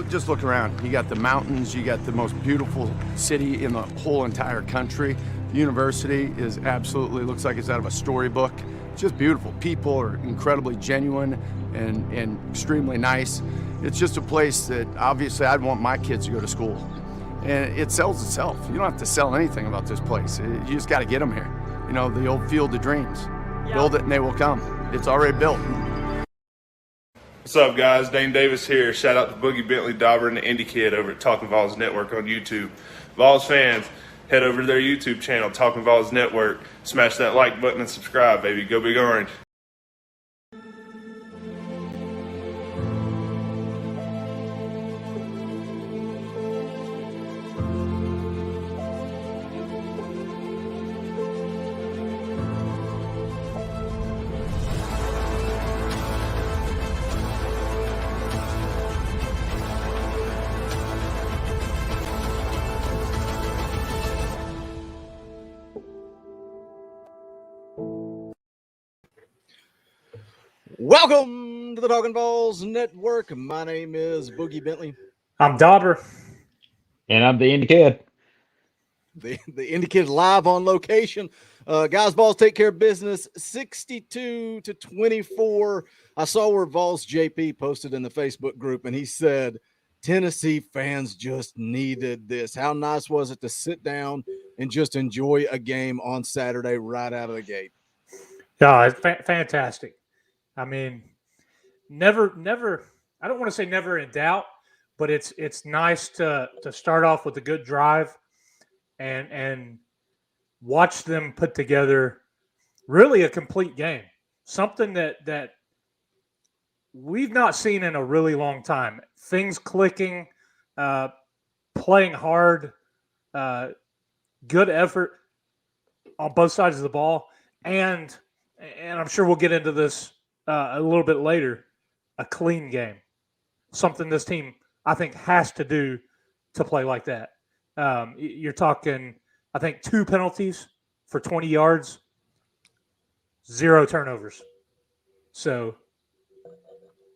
just look around. You got the mountains, you got the most beautiful city in the whole entire country. The university is absolutely, looks like it's out of a storybook. It's just beautiful. People are incredibly genuine and extremely nice. It's just a place that obviously I'd want my kids to go to school. And it sells itself. You don't have to sell anything about this place. You just got to get them here. You know, the old field of dreams. Yep. Build it and they will come. It's already built. What's up, guys? Dane Davis here. Shout out to Boogie Bentley, Dauber, and the Indie Kid over at Talkin VAWLS Network on YouTube. Vols fans, head over to their YouTube channel, Talkin VAWLS Network. Smash that like button and subscribe, baby. Go Big Orange. Welcome to the Talkin VAWLS Network. My name is Boogie Bentley. I'm Dauber. And I'm the Indie Kid. The Indie Kid live on location. Guys, Vols take care of business 62-24. I saw where Vols JP posted in the Facebook group, and he said, Tennessee fans just needed this. How nice was it to sit down and just enjoy a game on Saturday right out of the gate? Yeah, it's fantastic. I mean, never. I don't want to say never in doubt, but it's nice to start off with a good drive, and watch them put together really a complete game. Something that we've not seen in a really long time. Things clicking, playing hard, good effort on both sides of the ball, and I'm sure we'll get into this a little bit later, a clean game. Something this team, I think, has to do to play like that. You're talking, I think, 2 penalties for 20 yards, 0 turnovers. So,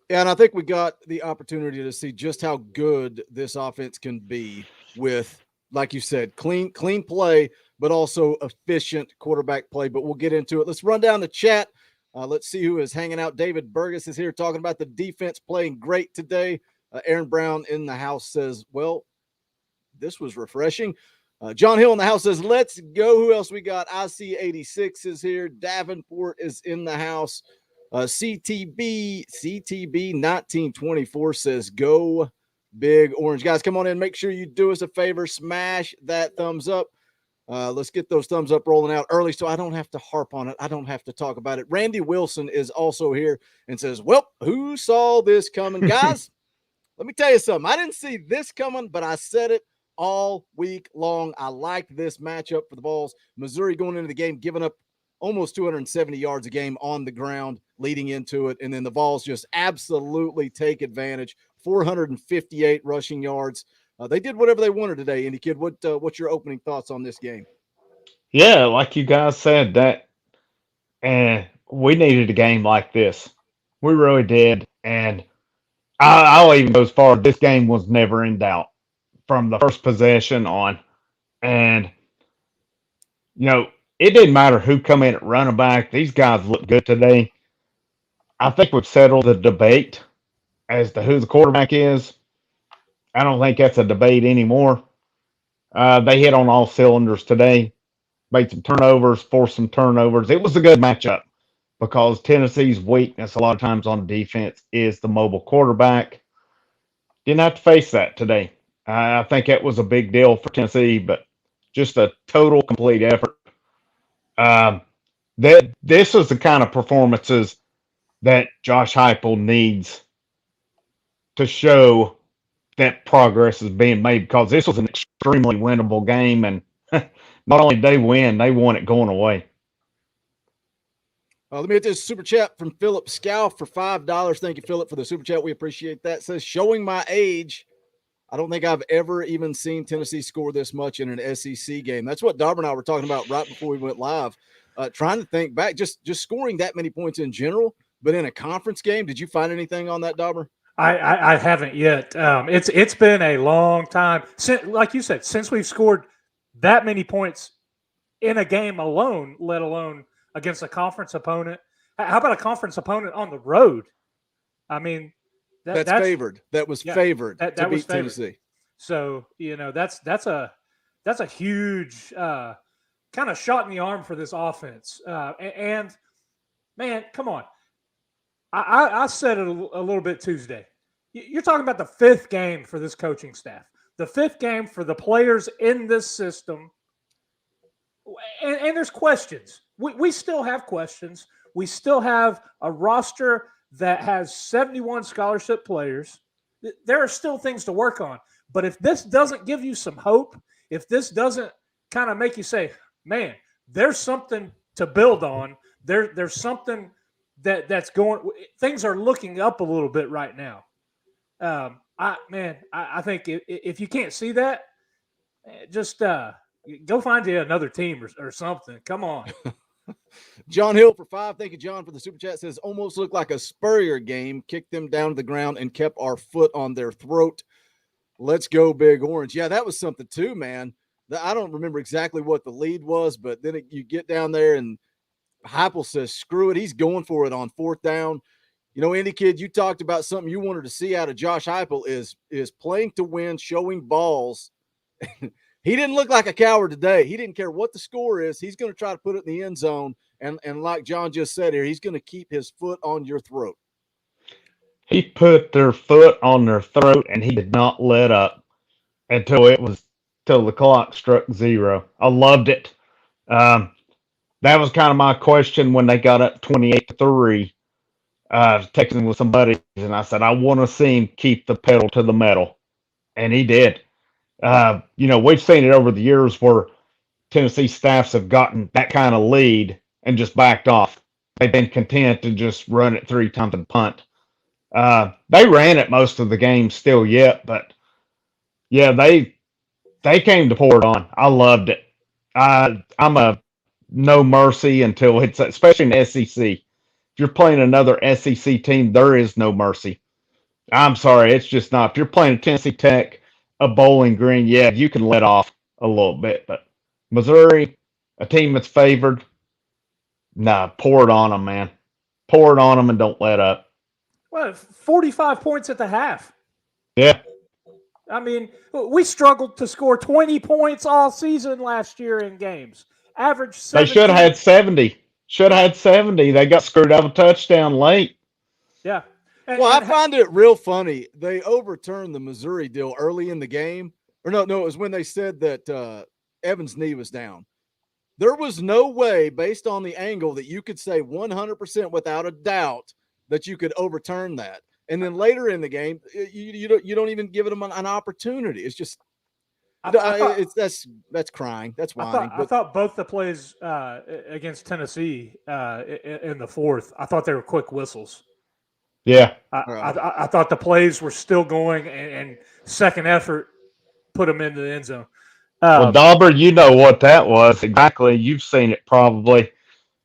yeah, and I think we got the opportunity to see just how good this offense can be with, like you said, clean play, but also efficient quarterback play. But we'll get into it. Let's run down the chat. Let's see who is hanging out. David Burgess is here talking about the defense playing great today. Aaron Brown in the house says, well, this was refreshing. John Hill in the house says, let's go. Who else we got? IC86 is here. Davenport is in the house. CTB 1924 says, go Big Orange. Guys, come on in. Make sure you do us a favor. Smash that thumbs up. Let's get those thumbs up rolling out early so I don't have to harp on it. I don't have to talk about it. Randy Wilson is also here and says, well, who saw this coming? Guys, let me tell you something. I didn't see this coming, but I said it all week long. I liked this matchup for the Vols. Missouri going into the game, giving up almost 270 yards a game on the ground leading into it. And then the Vols just absolutely take advantage. 458 rushing yards. They did whatever they wanted today. Indie Kid, what's your opening thoughts on this game? Yeah, like you guys said, we needed a game like this. We really did. And I'll even go as far, this game was never in doubt from the first possession on. And, it didn't matter who come in at running back. These guys look good today. I think we've settled the debate as to who the quarterback is. I don't think that's a debate anymore. They hit on all cylinders today, made some turnovers, forced some turnovers. It was a good matchup because Tennessee's weakness a lot of times on defense is the mobile quarterback. Didn't have to face that today. I think that was a big deal for Tennessee, but just a total, complete effort. This is the kind of performances that Josh Heupel needs to show that progress is being made, because this was an extremely winnable game, and not only did they win, they won it going away. Let me get this super chat from Philip Scow for $5. Thank you, Philip, for the super chat. We appreciate that. It says, showing my age, I don't think I've ever even seen Tennessee score this much in an SEC game. That's what Dauber and I were talking about right before we went live. Trying to think back, just scoring that many points in general, but in a conference game, did you find anything on that, Dauber? I haven't yet. It's been a long time since, like you said, since we've scored that many points in a game alone, let alone against a conference opponent. How about a conference opponent on the road? I mean, That's favored. That was favored to was beat favored. Tennessee. So that's a huge kind of shot in the arm for this offense. And man, come on. I said it a little bit Tuesday. You're talking about the fifth game for this coaching staff, the fifth game for the players in this system. And there's questions. We still have questions. We still have a roster that has 71 scholarship players. There are still things to work on. But if this doesn't give you some hope, if this doesn't kind of make you say, man, there's something to build on, there's something that's going, things are looking up a little bit right now. I think if you can't see that, just go find you another team or something. Come on. John Hill for 5. Thank you, John, for the super chat. Says almost looked like a Spurrier game. Kicked them down to the ground and kept our foot on their throat. Let's go, Big Orange. Yeah, that was something too, man. I don't remember exactly what the lead was, but then you get down there and Heupel says, screw it. He's going for it on 4th down. You know, Andy Kid, you talked about something you wanted to see out of Josh Heupel is playing to win, showing balls. He didn't look like a coward today. He didn't care what the score is. He's going to try to put it in the end zone. And like John just said here, he's going to keep his foot on your throat. He put their foot on their throat, and he did not let up until the clock struck 0. I loved it. That was kind of my question when they got up 28-3. I was texting with some buddies, and I said, I want to see him keep the pedal to the metal. And he did. We've seen it over the years where Tennessee staffs have gotten that kind of lead and just backed off. They've been content to just run it 3 times and punt. They ran it most of the game still yet, but yeah, they came to pour it on. I loved it. I'm a no mercy until it's, especially in the SEC. If you're playing another SEC team, there is no mercy. I'm sorry, it's just not. If you're playing Tennessee Tech, a Bowling Green, yeah, you can let off a little bit, but Missouri, a team that's favored, nah, pour it on them, man. Pour it on them and don't let up. Well, 45 points at the half. Yeah. I mean, we struggled to score 20 points all season last year in games. Average 17. They should have had 70. Should have had 70. They got screwed out of a touchdown late. Yeah. I find it real funny. They overturned the Missouri deal early in the game. Or no, it was when they said that Evans' knee was down. There was no way, based on the angle, that you could say 100% without a doubt that you could overturn that. And then later in the game, you don't even give them an opportunity. It's just that's crying. That's whining. I thought both the plays against Tennessee in the 4th, I thought they were quick whistles. Yeah. I thought the plays were still going, and second effort put them into the end zone. Well, Dauber, you know what that was exactly. You've seen it probably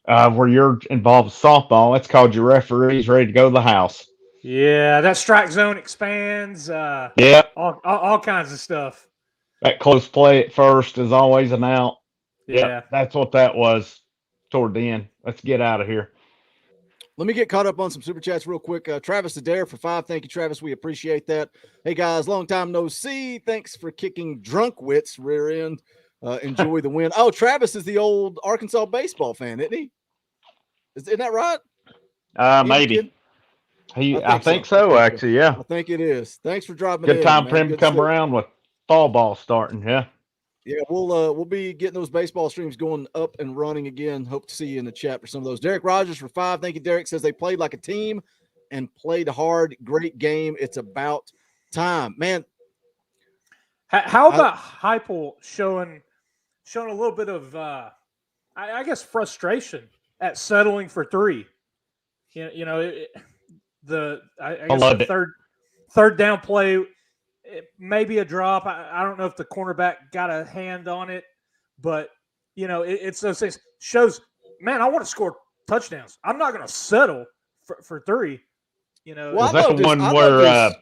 where you're involved with softball. It's called your referee's ready to go to the house. Yeah, that strike zone expands. Yeah. All kinds of stuff. That close play at first is always an out. Yeah. That's what that was toward the end. Let's get out of here. Let me get caught up on some super chats real quick. Travis Adair for 5. Thank you, Travis. We appreciate that. Hey, guys, long time no see. Thanks for kicking drunk wits rear end. Enjoy the win. Oh, Travis is the old Arkansas baseball fan, isn't he? Isn't that right? Maybe. I think so, actually, yeah. I think it is. Thanks for dropping in. Good time man. for him to come around with fall ball starting, yeah. Yeah, we'll be getting those baseball streams going up and running again. Hope to see you in the chat for some of those. Derek Rogers for 5. Thank you, Derek. Says they played like a team and played hard. Great game. It's about time, man. How about Heupel showing a little bit of, I guess, frustration at settling for 3? I guess the third down play. Maybe a drop. I don't know if the cornerback got a hand on it, but it's those things. Shows, man, I want to score touchdowns. I'm not going to settle for 3. You know, Well, Was that the one I love where this.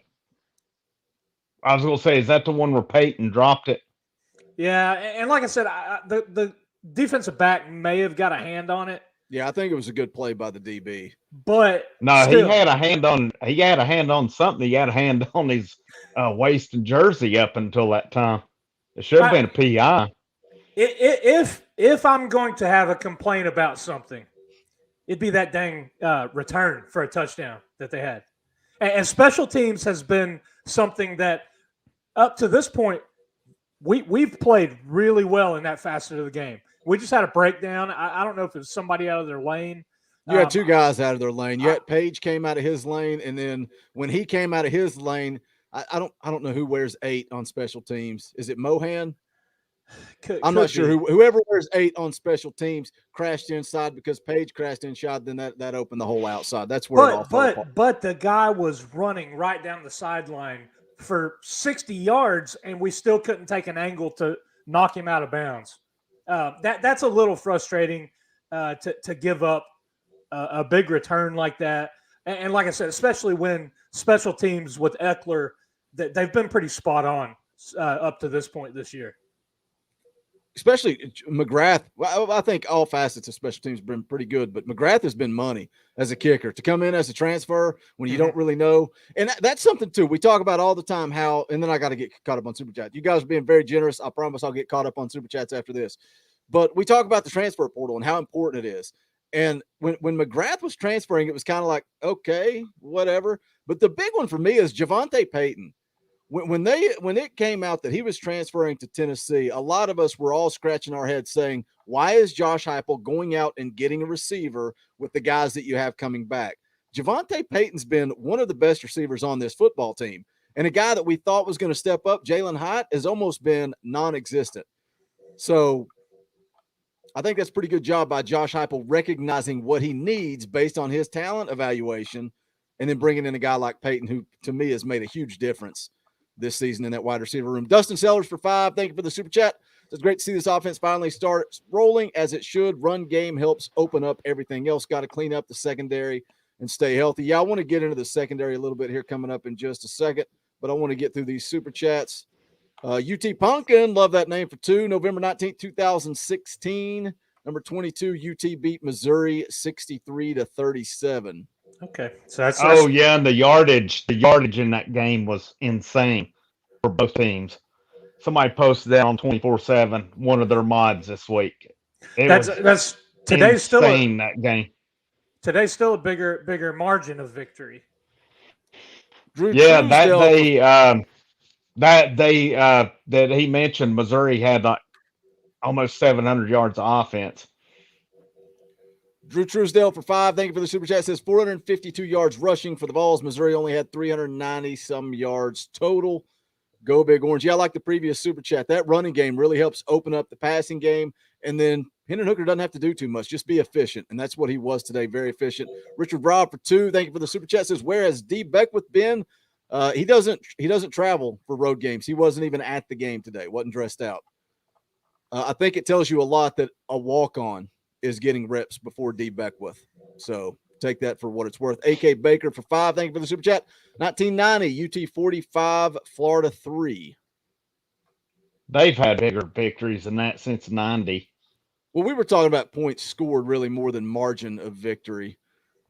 I was going to say, is that the one where Peyton dropped it? yeah, and like I said, the defensive back may have got a hand on it, Yeah, I think it was a good play by the DB. but No, he still, had a hand on. He had a hand on something. He had a hand on his waist and jersey up until that time. It should have been a PI. If I'm going to have a complaint about something, it'd be that dang return for a touchdown that they had. And special teams has been something that up to this point we've played really well in that facet of the game. We just had a breakdown. I don't know if it was somebody out of their lane. You had two guys out of their lane. Yet Page came out of his lane, and then when he came out of his lane, I don't know who wears 8 on special teams. Is it Mohan? I'm not sure whoever wears 8 on special teams crashed inside because Page crashed inside. Then that opened the whole outside. That's where it all fell apart. But the guy was running right down the sideline for 60 yards, and we still couldn't take an angle to knock him out of bounds. That's a little frustrating to give up a big return like that. And like I said, especially when special teams with Eckler, they've been pretty spot on up to this point this year. Especially McGrath. Well, I think all facets of special teams have been pretty good, but McGrath has been money as a kicker to come in as a transfer when you don't really know. And that's something too. We talk about all the time how, and then I got to get caught up on Super Chat. You guys are being very generous. I promise I'll get caught up on Super Chats after this. But we talk about the transfer portal and how important it is. And when McGrath was transferring, it was kind of like, okay, whatever. But the big one for me is Javonte Payton. When it came out that he was transferring to Tennessee, a lot of us were all scratching our heads saying, why is Josh Heupel going out and getting a receiver with the guys that you have coming back? Javonte Payton's been one of the best receivers on this football team. And a guy that we thought was going to step up, Jalen Hyatt, has almost been non-existent. So I think that's a pretty good job by Josh Heupel recognizing what he needs based on his talent evaluation and then bringing in a guy like Payton, who to me has made a huge difference this season in that wide receiver room. Dustin Sellers for 5. Thank you for the super chat. It's great to see this offense finally start rolling as it should. Run game helps open up everything else. Got to clean up the secondary and stay healthy. Yeah, I want to get into the secondary a little bit here coming up in just a second, but I want to get through these super chats. UT Pumpkin, love that name for 2. November 19th, 2016. Number 22, UT beat Missouri 63-37. Okay, so that's yeah, and the yardage in that game was insane for both teams. Somebody posted that on 24/7, one of their mods this week. That's today's still that game. Today's still a bigger margin of victory. That he mentioned Missouri had like almost 700 yards of offense. Drew Truesdale for 5. Thank you for the super chat. Says 452 yards rushing for the Vols. Missouri only had 390 some yards total. Go Big Orange. Yeah, I like the previous super chat. That running game really helps open up the passing game. And then Hendon Hooker doesn't have to do too much. Just be efficient. And that's what he was today. Very efficient. Richard Robb for 2. Thank you for the super chat. Says, where has D. Beckwith been? He doesn't travel for road games. He wasn't even at the game today. Wasn't dressed out. I think it tells you a lot that a walk-on is getting reps before D. Beckwith. So take that for what it's worth. AK Baker for 5. Thank you for the super chat. 1990, UT 45, Florida 3. They've had bigger victories than that since 90. Well, we were talking about points scored really more than margin of victory.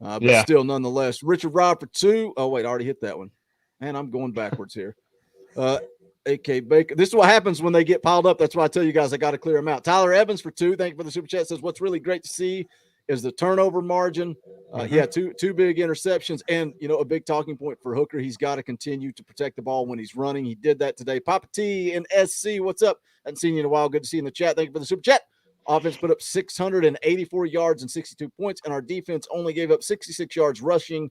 But still, nonetheless, Richard Robb for 2. Oh, wait, I already hit that one. Man, I'm going backwards here. AK Baker. This is what happens when they get piled up. That's why I tell you guys I got to clear them out. Tyler Evans for 2. Thank you for the super chat. Says what's really great to see is the turnover margin. Yeah, two big interceptions, and a big talking point for Hooker. He's got to continue to protect the ball when he's running. He did that today. Papa T and SC, what's up? Haven't seen you in a while. Good to see you in the chat. Thank you for the super chat. Offense put up 684 yards and 62 points, and our defense only gave up 66 yards rushing,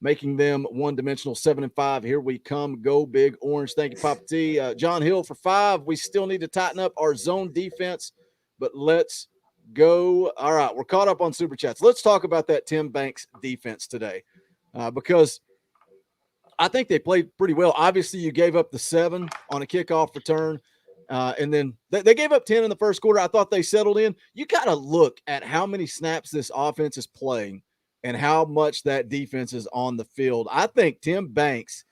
making them one-dimensional. 7-5. Here we come. Go Big Orange. Thank you, Papa T. John Hill for 5. We still need to tighten up our zone defense, but let's go. All right, we're caught up on super chats. Let's talk about that Tim Banks defense today, because I think they played pretty well. Obviously, you gave up the 7 on a kickoff return, and then they gave up 10 in the first quarter. I thought they settled in. You got to look at how many snaps this offense is playing and how much that defense is on the field. I think Tim Banks,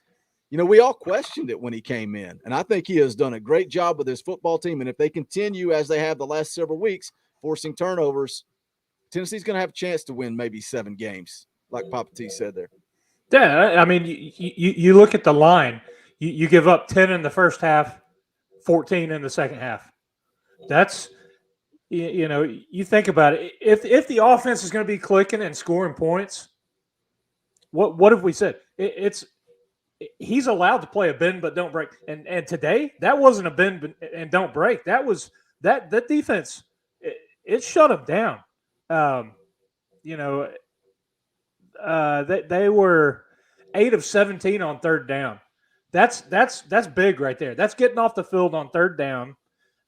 we all questioned it when he came in, and I think he has done a great job with his football team. And if they continue as they have the last several weeks, forcing turnovers, Tennessee's going to have a chance to win maybe 7 games, like Papa T said there. Yeah, I mean, you look at the line. You give up 10 in the first half, 14 in the second half. That's, you think about it. If the offense is going to be clicking and scoring points, what have we said? He's allowed to play a bend but don't break. And today that wasn't a bend and don't break. That was that defense. It shut him down. They were 8 of 17 on third down. That's big right there. That's getting off the field on third down.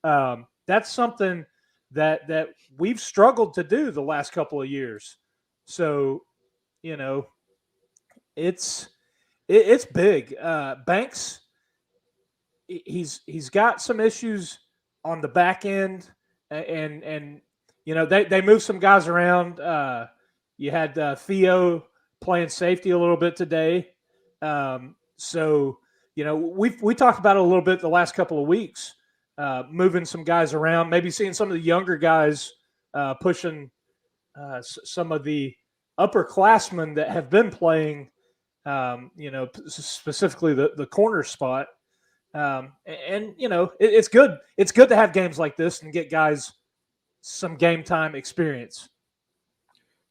That's something that we've struggled to do the last couple of years. So, it's big. Banks, he's got some issues on the back end, and they moved some guys around. You had Theo playing safety a little bit today. So we talked about it a little bit the last couple of weeks, moving some guys around, maybe seeing some of the younger guys pushing some of the upperclassmen that have been playing. Specifically the corner spot. It's good. It's good to have games like this and get guys some game time experience.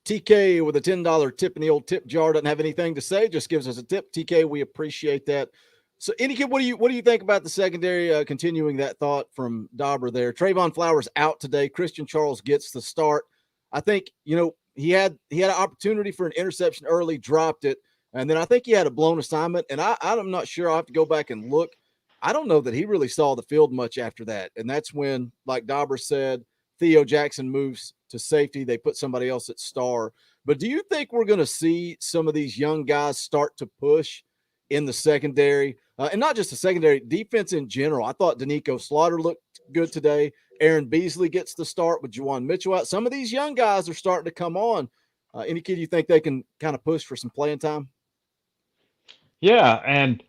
TK with a $10 tip in the old tip jar doesn't have anything to say, just gives us a tip. TK, we appreciate that. So, Kid, what do you think about the secondary? Continuing that thought from Dauber there. Trayvon Flowers out today. Christian Charles gets the start. I think he had an opportunity for an interception early, dropped it. And then I think he had a blown assignment, and I'm not sure. I'll have to go back and look. I don't know that he really saw the field much after that. And that's when, like Dauber said, Theo Jackson moves to safety. They put somebody else at star. But do you think we're going to see some of these young guys start to push in the secondary? And not just the secondary, defense in general. I thought Danico Slaughter looked good today. Aaron Beasley gets the start with Juwan Mitchell out. Some of these young guys are starting to come on. Kid, you think they can kind of push for some playing time? Yeah, and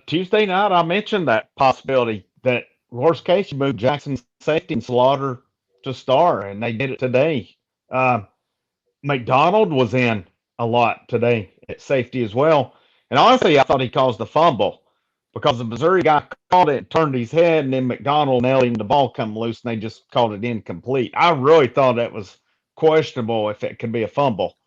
Tuesday night I mentioned that possibility that worst case you move Jackson safety and Slaughter to star, and they did it today. McDonald was in a lot today at safety as well, and honestly I thought he caused the fumble because the Missouri guy caught it, turned his head, and then McDonald nailed him. The ball come loose, and they just called it incomplete. I really thought that was questionable if it could be a fumble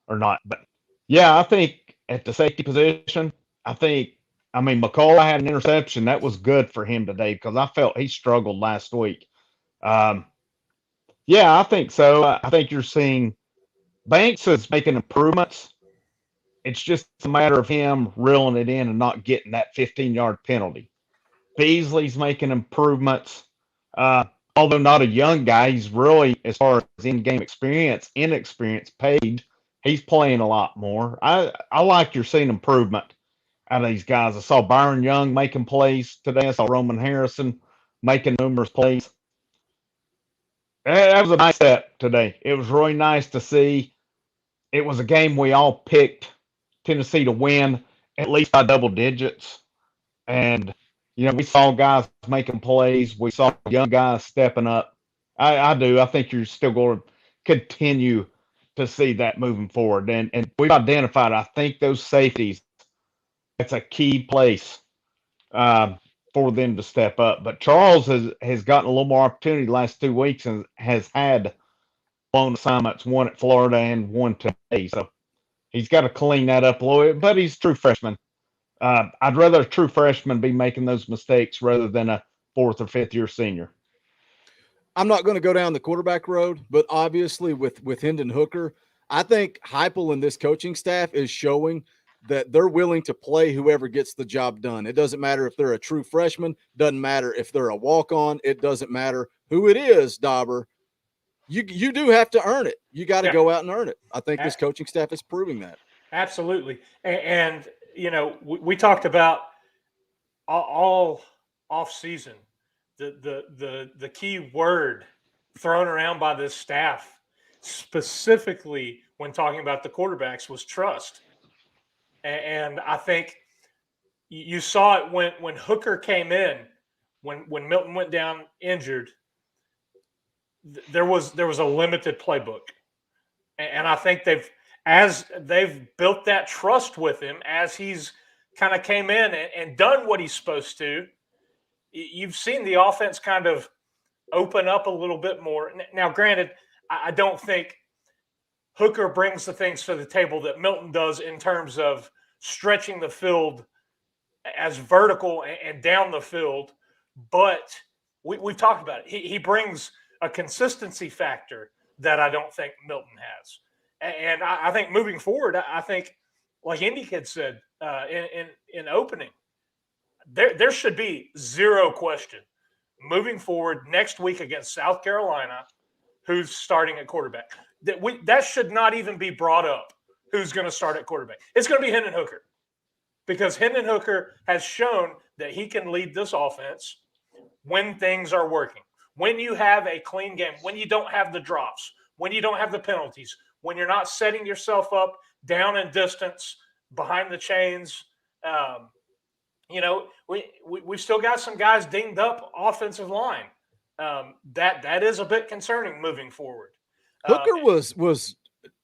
or not, but yeah, I think at the safety position, McCullough had an interception. That was good for him today because I felt he struggled last week. Yeah, I think so. I think you're seeing Banks is making improvements. It's just a matter of him reeling it in and not getting that 15-yard penalty. Beasley's making improvements. Although not a young guy, he's really, as far as in-game inexperience paid. He's playing a lot more. I like you're seeing improvement out of these guys. I saw Byron Young making plays today. I saw Roman Harrison making numerous plays. That was a nice set today. It was really nice to see. It was a game we all picked Tennessee to win at least by double digits. And, we saw guys making plays. We saw young guys stepping up. I do. I think you're still going to continue to see that moving forward. And we've identified, I think, those safeties. That's a key place for them to step up. But Charles has gotten a little more opportunity the last 2 weeks and has had blown assignments, one at Florida and one today. So he's got to clean that up a little bit, but he's a true freshman. I'd rather a true freshman be making those mistakes rather than a 4th or 5th year senior. I'm not going to go down the quarterback road, but obviously with Hendon Hooker, I think Heupel and this coaching staff is showing that they're willing to play whoever gets the job done. It doesn't matter if they're a true freshman, doesn't matter if they're a walk-on, it doesn't matter who it is, Dauber. You do have to earn it. You got to go out and earn it. I think this coaching staff is proving that. Absolutely. And we talked about all off season, the key word thrown around by this staff specifically when talking about the quarterbacks was trust. And I think you saw it when Hooker came in, when Milton went down injured. There was a limited playbook, and I think they've built that trust with him as he's kind of came in and done what he's supposed to. You've seen the offense kind of open up a little bit more. Now, granted, I don't think Hooker brings the things to the table that Milton does in terms of stretching the field as vertical and down the field, but we've talked about it. He brings a consistency factor that I don't think Milton has. And I think moving forward, I think, like Indy Kid said in opening, there should be zero question moving forward next week against South Carolina, who's starting at quarterback. That should not even be brought up, who's going to start at quarterback. It's going to be Hendon Hooker, because Hendon Hooker has shown that he can lead this offense when things are working. When you have a clean game, when you don't have the drops, when you don't have the penalties, when you're not setting yourself up down in distance behind the chains. We've still got some guys dinged up offensive line. That is a bit concerning moving forward. Hooker was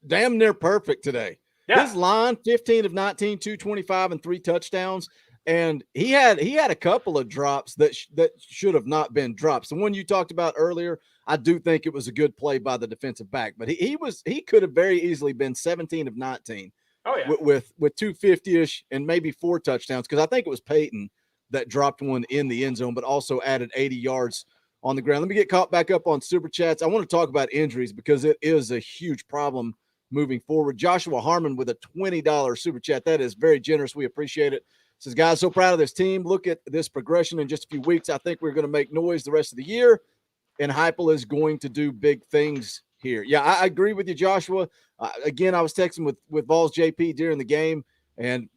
damn near perfect today. Yeah. His line, 15 of 19, 225 and 3 touchdowns. And he had a couple of drops that should have not been drops. The one you talked about earlier, I do think it was a good play by the defensive back, but he could have very easily been 17 of 19. Oh, yeah. With 250-ish and maybe 4 touchdowns, because I think it was Peyton that dropped one in the end zone, but also added 80 yards on the ground. Let me get caught back up on Super Chats. I want to talk about injuries because it is a huge problem moving forward. Joshua Harmon with a $20 Super Chat. That is very generous. We appreciate it. Says, guys, so proud of this team. Look at this progression in just a few weeks. I think we're going to make noise the rest of the year, and Heupel is going to do big things here. Yeah, I agree with you, Joshua. Again, I was texting with Vols JP during the game, and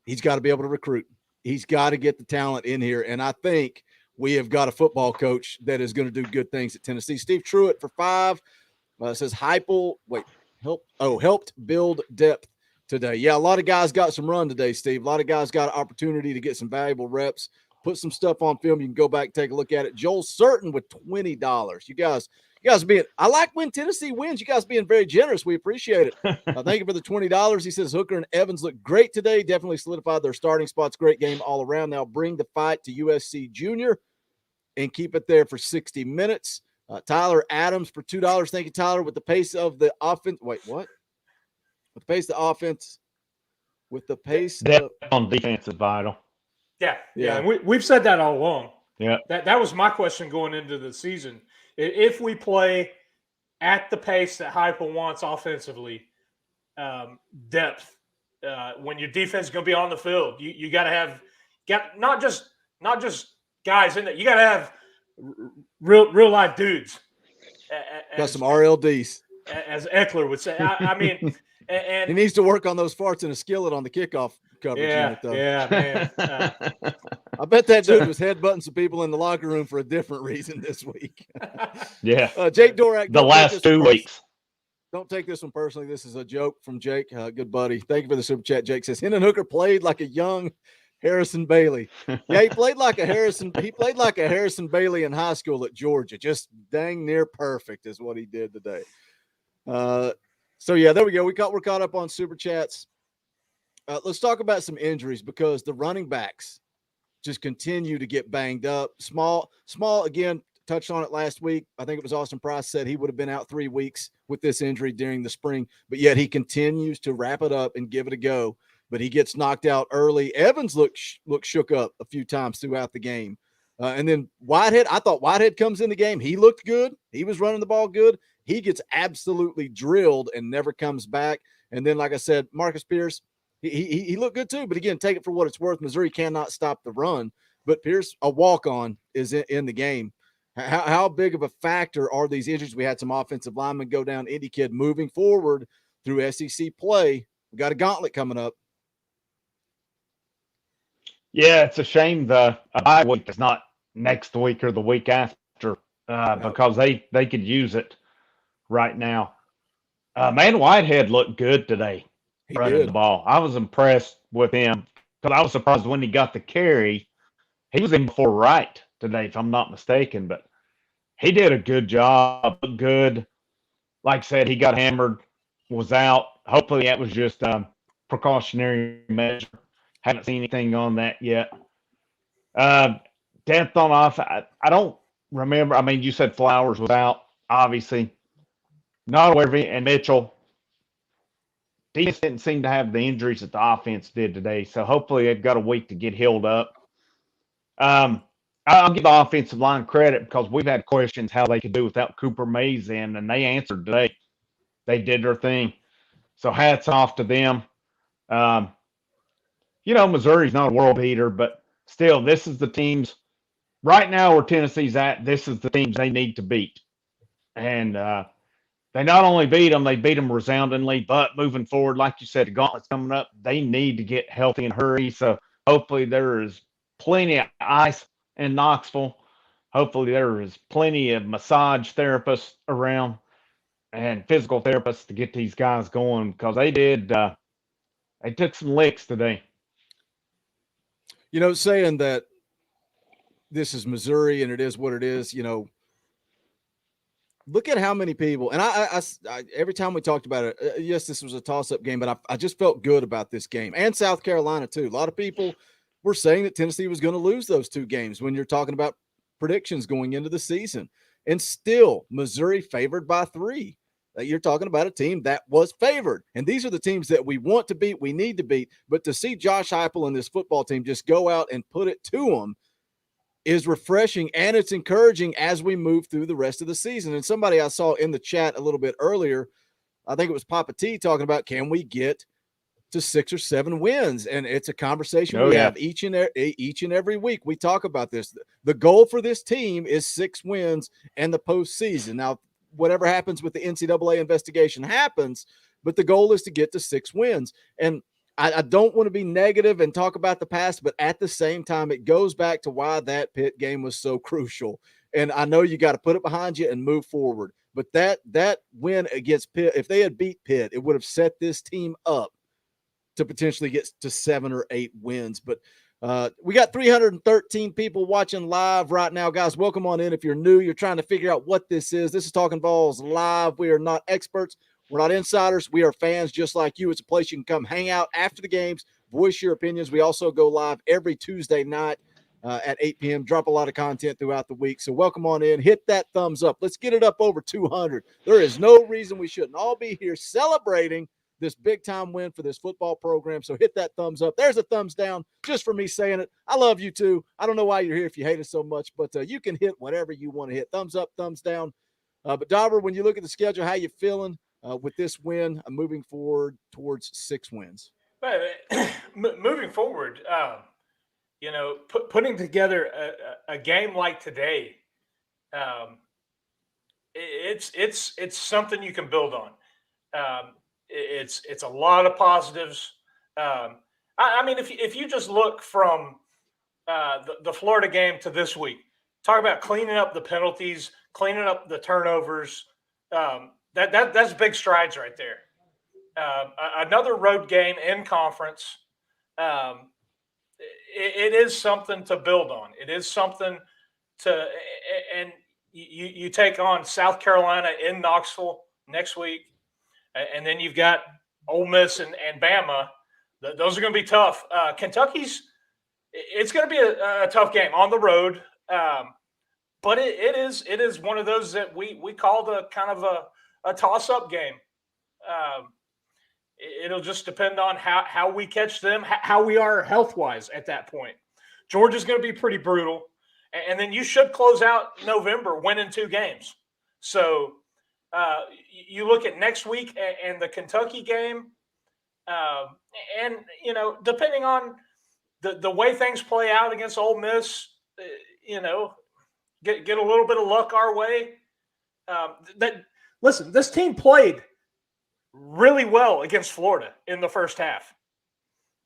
he's got to be able to recruit. He's got to get the talent in here, and I think we have got a football coach that is going to do good things at Tennessee. Steve Truitt for 5 says Heupel helped build depth today. Yeah, a lot of guys got some run today, Steve. A lot of guys got an opportunity to get some valuable reps, put some stuff on film. You can go back and take a look at it. Joel Certain with $20. You guys being, I like when Tennessee wins. You guys being very generous. We appreciate it. Thank you for the $20. He says Hooker and Evans look great today. Definitely solidified their starting spots. Great game all around. Now bring the fight to USC Junior and keep it there for 60 minutes. Tyler Adams for $2. Thank you, Tyler. With the pace of the offense. Wait, what? With the pace of the offense. With the pace Depth on defense is vital. Yeah. And we've said that all along. Yeah. That was my question going into the season. If we play at the pace that Heupel wants offensively, depth, when your defense is going to be on the field, you got to have not just guys in there. You got to have real life dudes. Got some RLDs, as Eckler would say. I mean, and he needs to work on those farts in a skillet on the kickoff coverage unit, though. Yeah, man. I bet that dude was headbutting some people in the locker room for a different reason this week. Yeah. Jake Dorak. The last 2 weeks. Don't take this one personally. This is a joke from Jake. Good buddy. Thank you for the super chat. Jake says Hendon Hooker played like a young Harrison Bailey. Yeah, he played like a Harrison Bailey in high school at Georgia. Just dang near perfect is what he did today. So yeah, there we go. We're caught up on super chats. Let's talk about some injuries because the running backs just continue to get banged up. Small again, touched on it last week. I think it was Austin Price said he would have been out 3 weeks with this injury during the spring, but yet he continues to wrap it up and give it a go. But he gets knocked out early. Evans looked shook up a few times throughout the game. And then Whitehead, I thought Whitehead comes in the game. He looked good. He was running the ball good. He gets absolutely drilled and never comes back. And then, like I said, Marcus Pierce, he looked good too. But again, take it for what it's worth. Missouri cannot stop the run. But Pierce, a walk-on, is in the game. How big of a factor are these injuries? We had some offensive linemen go down. Indy Kid moving forward through SEC play. We got a gauntlet coming up. Yeah, it's a shame the bye week is not next week or the week after because they could use it right now. Man, Whitehead looked good today He running the did. ball. I was impressed with him because I was surprised when he got the carry. He was in before right today, if I'm not mistaken, but he did a good job. Looked good. Like I said, he got hammered, was out. Hopefully that was just a precautionary measure. Haven't seen anything on that yet. Uh, Depth on off. I don't remember. I mean, you said Flowers was out, obviously. Not aware of it. And Mitchell. Defense didn't seem to have the injuries that the offense did today. So hopefully they've got a week to get healed up. Um, I'll give the offensive line credit because we've had questions how they could do without Cooper Mays in, and they answered today. They did their thing. So hats off to them. Um, Missouri's not a world beater, but still, this is the teams right now where Tennessee's at. This is the teams they need to beat. And they not only beat them, they beat them resoundingly. But moving forward, like you said, the gauntlet's coming up. They need to get healthy and hurry. So hopefully there is plenty of ice in Knoxville. Hopefully there is plenty of massage therapists around and physical therapists to get these guys going because they did. They took some licks today. Saying that this is Missouri and it is what it is, look at how many people, and I every time we talked about it, yes, this was a toss-up game, but I just felt good about this game and South Carolina too. A lot of people were saying that Tennessee was going to lose those two games when you're talking about predictions going into the season, and still Missouri favored by 3. You're talking about a team that was favored, and these are the teams that we want to beat, we need to beat. But to see Josh Heupel and this football team just go out and put it to them is refreshing, and it's encouraging as we move through the rest of the season. And somebody I saw in the chat a little bit earlier, I think it was Papa T, talking about, can we get to 6 or 7 wins? And it's a conversation have each and every week. We talk about this. The goal for this team is 6 wins and the postseason. Now, whatever happens with the NCAA investigation happens, but the goal is to get to 6 wins. And I don't want to be negative and talk about the past, but at the same time, it goes back to why that Pitt game was so crucial. And I know you got to put it behind you and move forward. But that win against Pitt, if they had beat Pitt, it would have set this team up to potentially get to 7 or 8 wins. But we got 313 people watching live right now. Guys, welcome on in. If you're new, you're trying to figure out what this is. This is Talkin VAWLS Live. We are not experts. We're not insiders. We are fans just like you. It's a place you can come hang out after the games, voice your opinions. We also go live every Tuesday night at 8 p.m. Drop a lot of content throughout the week. So welcome on in. Hit that thumbs up. Let's get it up over 200. There is no reason we shouldn't all be here celebrating this big-time win for this football program. So hit that thumbs up. There's a thumbs down just for me saying it. I love you too. I don't know why you're here if you hate us so much, but you can hit whatever you want to hit. Thumbs up, thumbs down. But Dauber, when you look at the schedule, how you feeling with this win, moving forward towards 6 wins? Moving forward, putting together a game like today, it's something you can build on. It's a lot of positives. I mean, if you just look from the Florida game to this week, talk about cleaning up the penalties, cleaning up the turnovers. That's big strides right there. Another road game in conference. It is something to build on. It is something to, and you take on South Carolina in Knoxville next week, and then you've got Ole Miss and Bama. Those are going to be tough. It's going to be a tough game on the road, but it is one of those that we called a kind of a toss-up game. It'll just depend on how we catch them, how we are health-wise at that point. Georgia's going to be pretty brutal. And then you should close out November winning 2 games. So you look at next week and the Kentucky game, and, depending on the way things play out against Ole Miss, get a little bit of luck our way. Listen, this team played really well against Florida in the first half.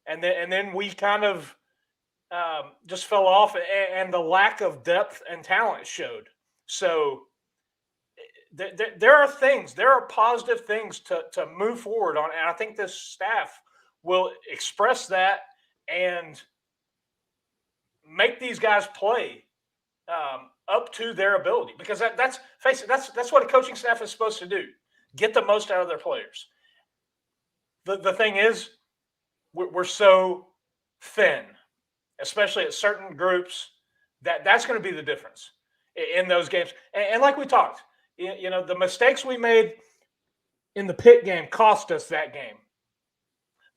And then we kind of just fell off, and the lack of depth and talent showed. So there are positive things to move forward on, and I think this staff will express that and make these guys play up to their ability, because that's face it, that's what a coaching staff is supposed to do: get the most out of their players. The thing is, we're so thin, especially at certain groups, that's going to be the difference in those games. And like we talked, the mistakes we made in the Pitt game cost us that game.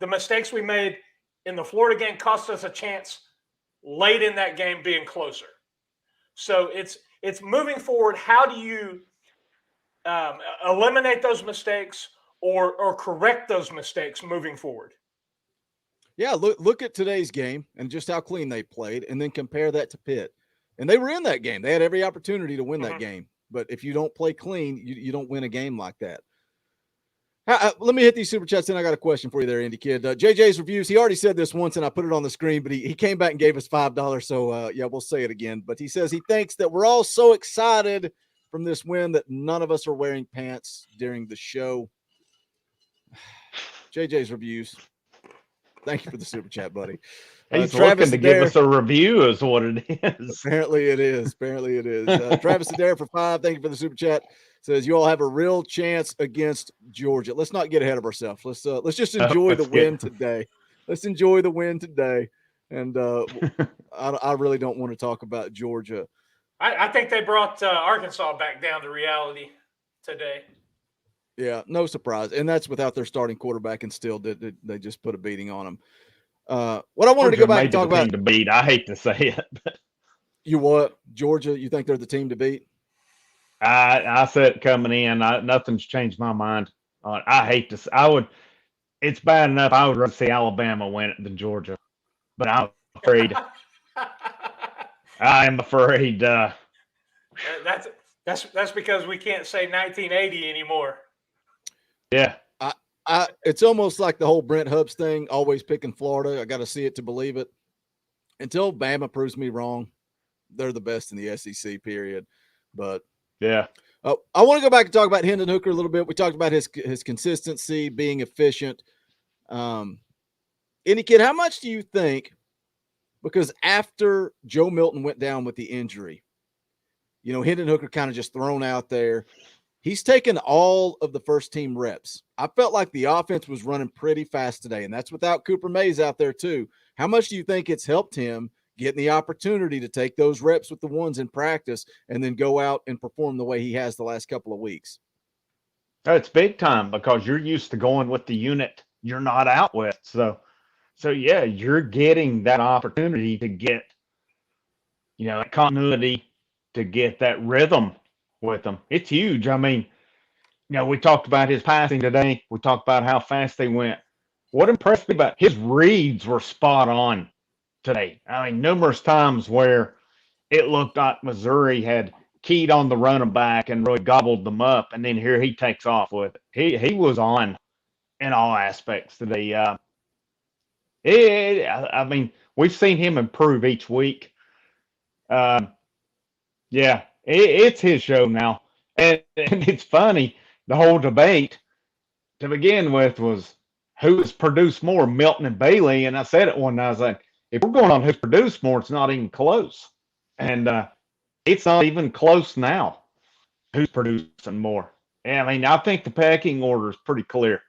The mistakes we made in the Florida game cost us a chance late in that game being closer. So it's moving forward. How do you eliminate those mistakes or correct those mistakes moving forward? Yeah, look at today's game and just how clean they played, and then compare that to Pitt. And they were in that game. They had every opportunity to win that game. But if you don't play clean, you don't win a game like that. Let me hit these super chats, and I got a question for you there, Indy Kid. JJ's reviews, he already said this once, and I put it on the screen, but he came back and gave us $5, so yeah, we'll say it again. But he says he thinks that we're all so excited from this win that none of us are wearing pants during the show. JJ's reviews. Thank you for the super chat, buddy. He's Travis looking to give us a review is what it is. Apparently it is. Travis Adair for $5. Thank you for the super chat. Says you all have a real chance against Georgia. Let's not get ahead of ourselves. Let's just enjoy the win today. Let's enjoy the win today. And I really don't want to talk about Georgia. I think they brought Arkansas back down to reality today. Yeah, no surprise. And that's without their starting quarterback, and still they just put a beating on them. What I wanted to go back and talk about. To beat. I hate to say it. But. You what? Georgia, you think they're the team to beat? I said it coming in. Nothing's changed my mind. I hate to. I would. It's bad enough. I would rather see Alabama win it than Georgia, but I'm afraid. I am afraid. That's because we can't say 1980 anymore. Yeah. It's almost like the whole Brent Hubbs thing, always picking Florida. I got to see it to believe it. Until Bama proves me wrong, they're the best in the SEC, period. But yeah, I want to go back and talk about Hendon Hooker a little bit. We talked about his consistency, being efficient. Any kid, how much do you think? Because after Joe Milton went down with the injury, Hendon Hooker kind of just thrown out there. He's taken all of the first team reps. I felt like the offense was running pretty fast today, and that's without Cooper Mays out there too. How much do you think it's helped him getting the opportunity to take those reps with the ones in practice and then go out and perform the way he has the last couple of weeks? It's big time, because you're used to going with the unit you're not out with. So yeah, you're getting that opportunity to get, that continuity, to get that rhythm with them. It's huge. I mean, we talked about his passing today. We talked about how fast they went. What impressed me about his reads were spot on today. I mean, numerous times where it looked like Missouri had keyed on the running back and really gobbled them up, and then here he takes off with it. He was on in all aspects today. I mean, we've seen him improve each week. Yeah, it's his show now. And it's funny, the whole debate to begin with was who has produced more, Milton and Bailey. And I said it one night, I was like, if we're going on who's produced more, it's not even close. And it's not even close now. Who's producing more? And I mean, I think the pecking order is pretty clear.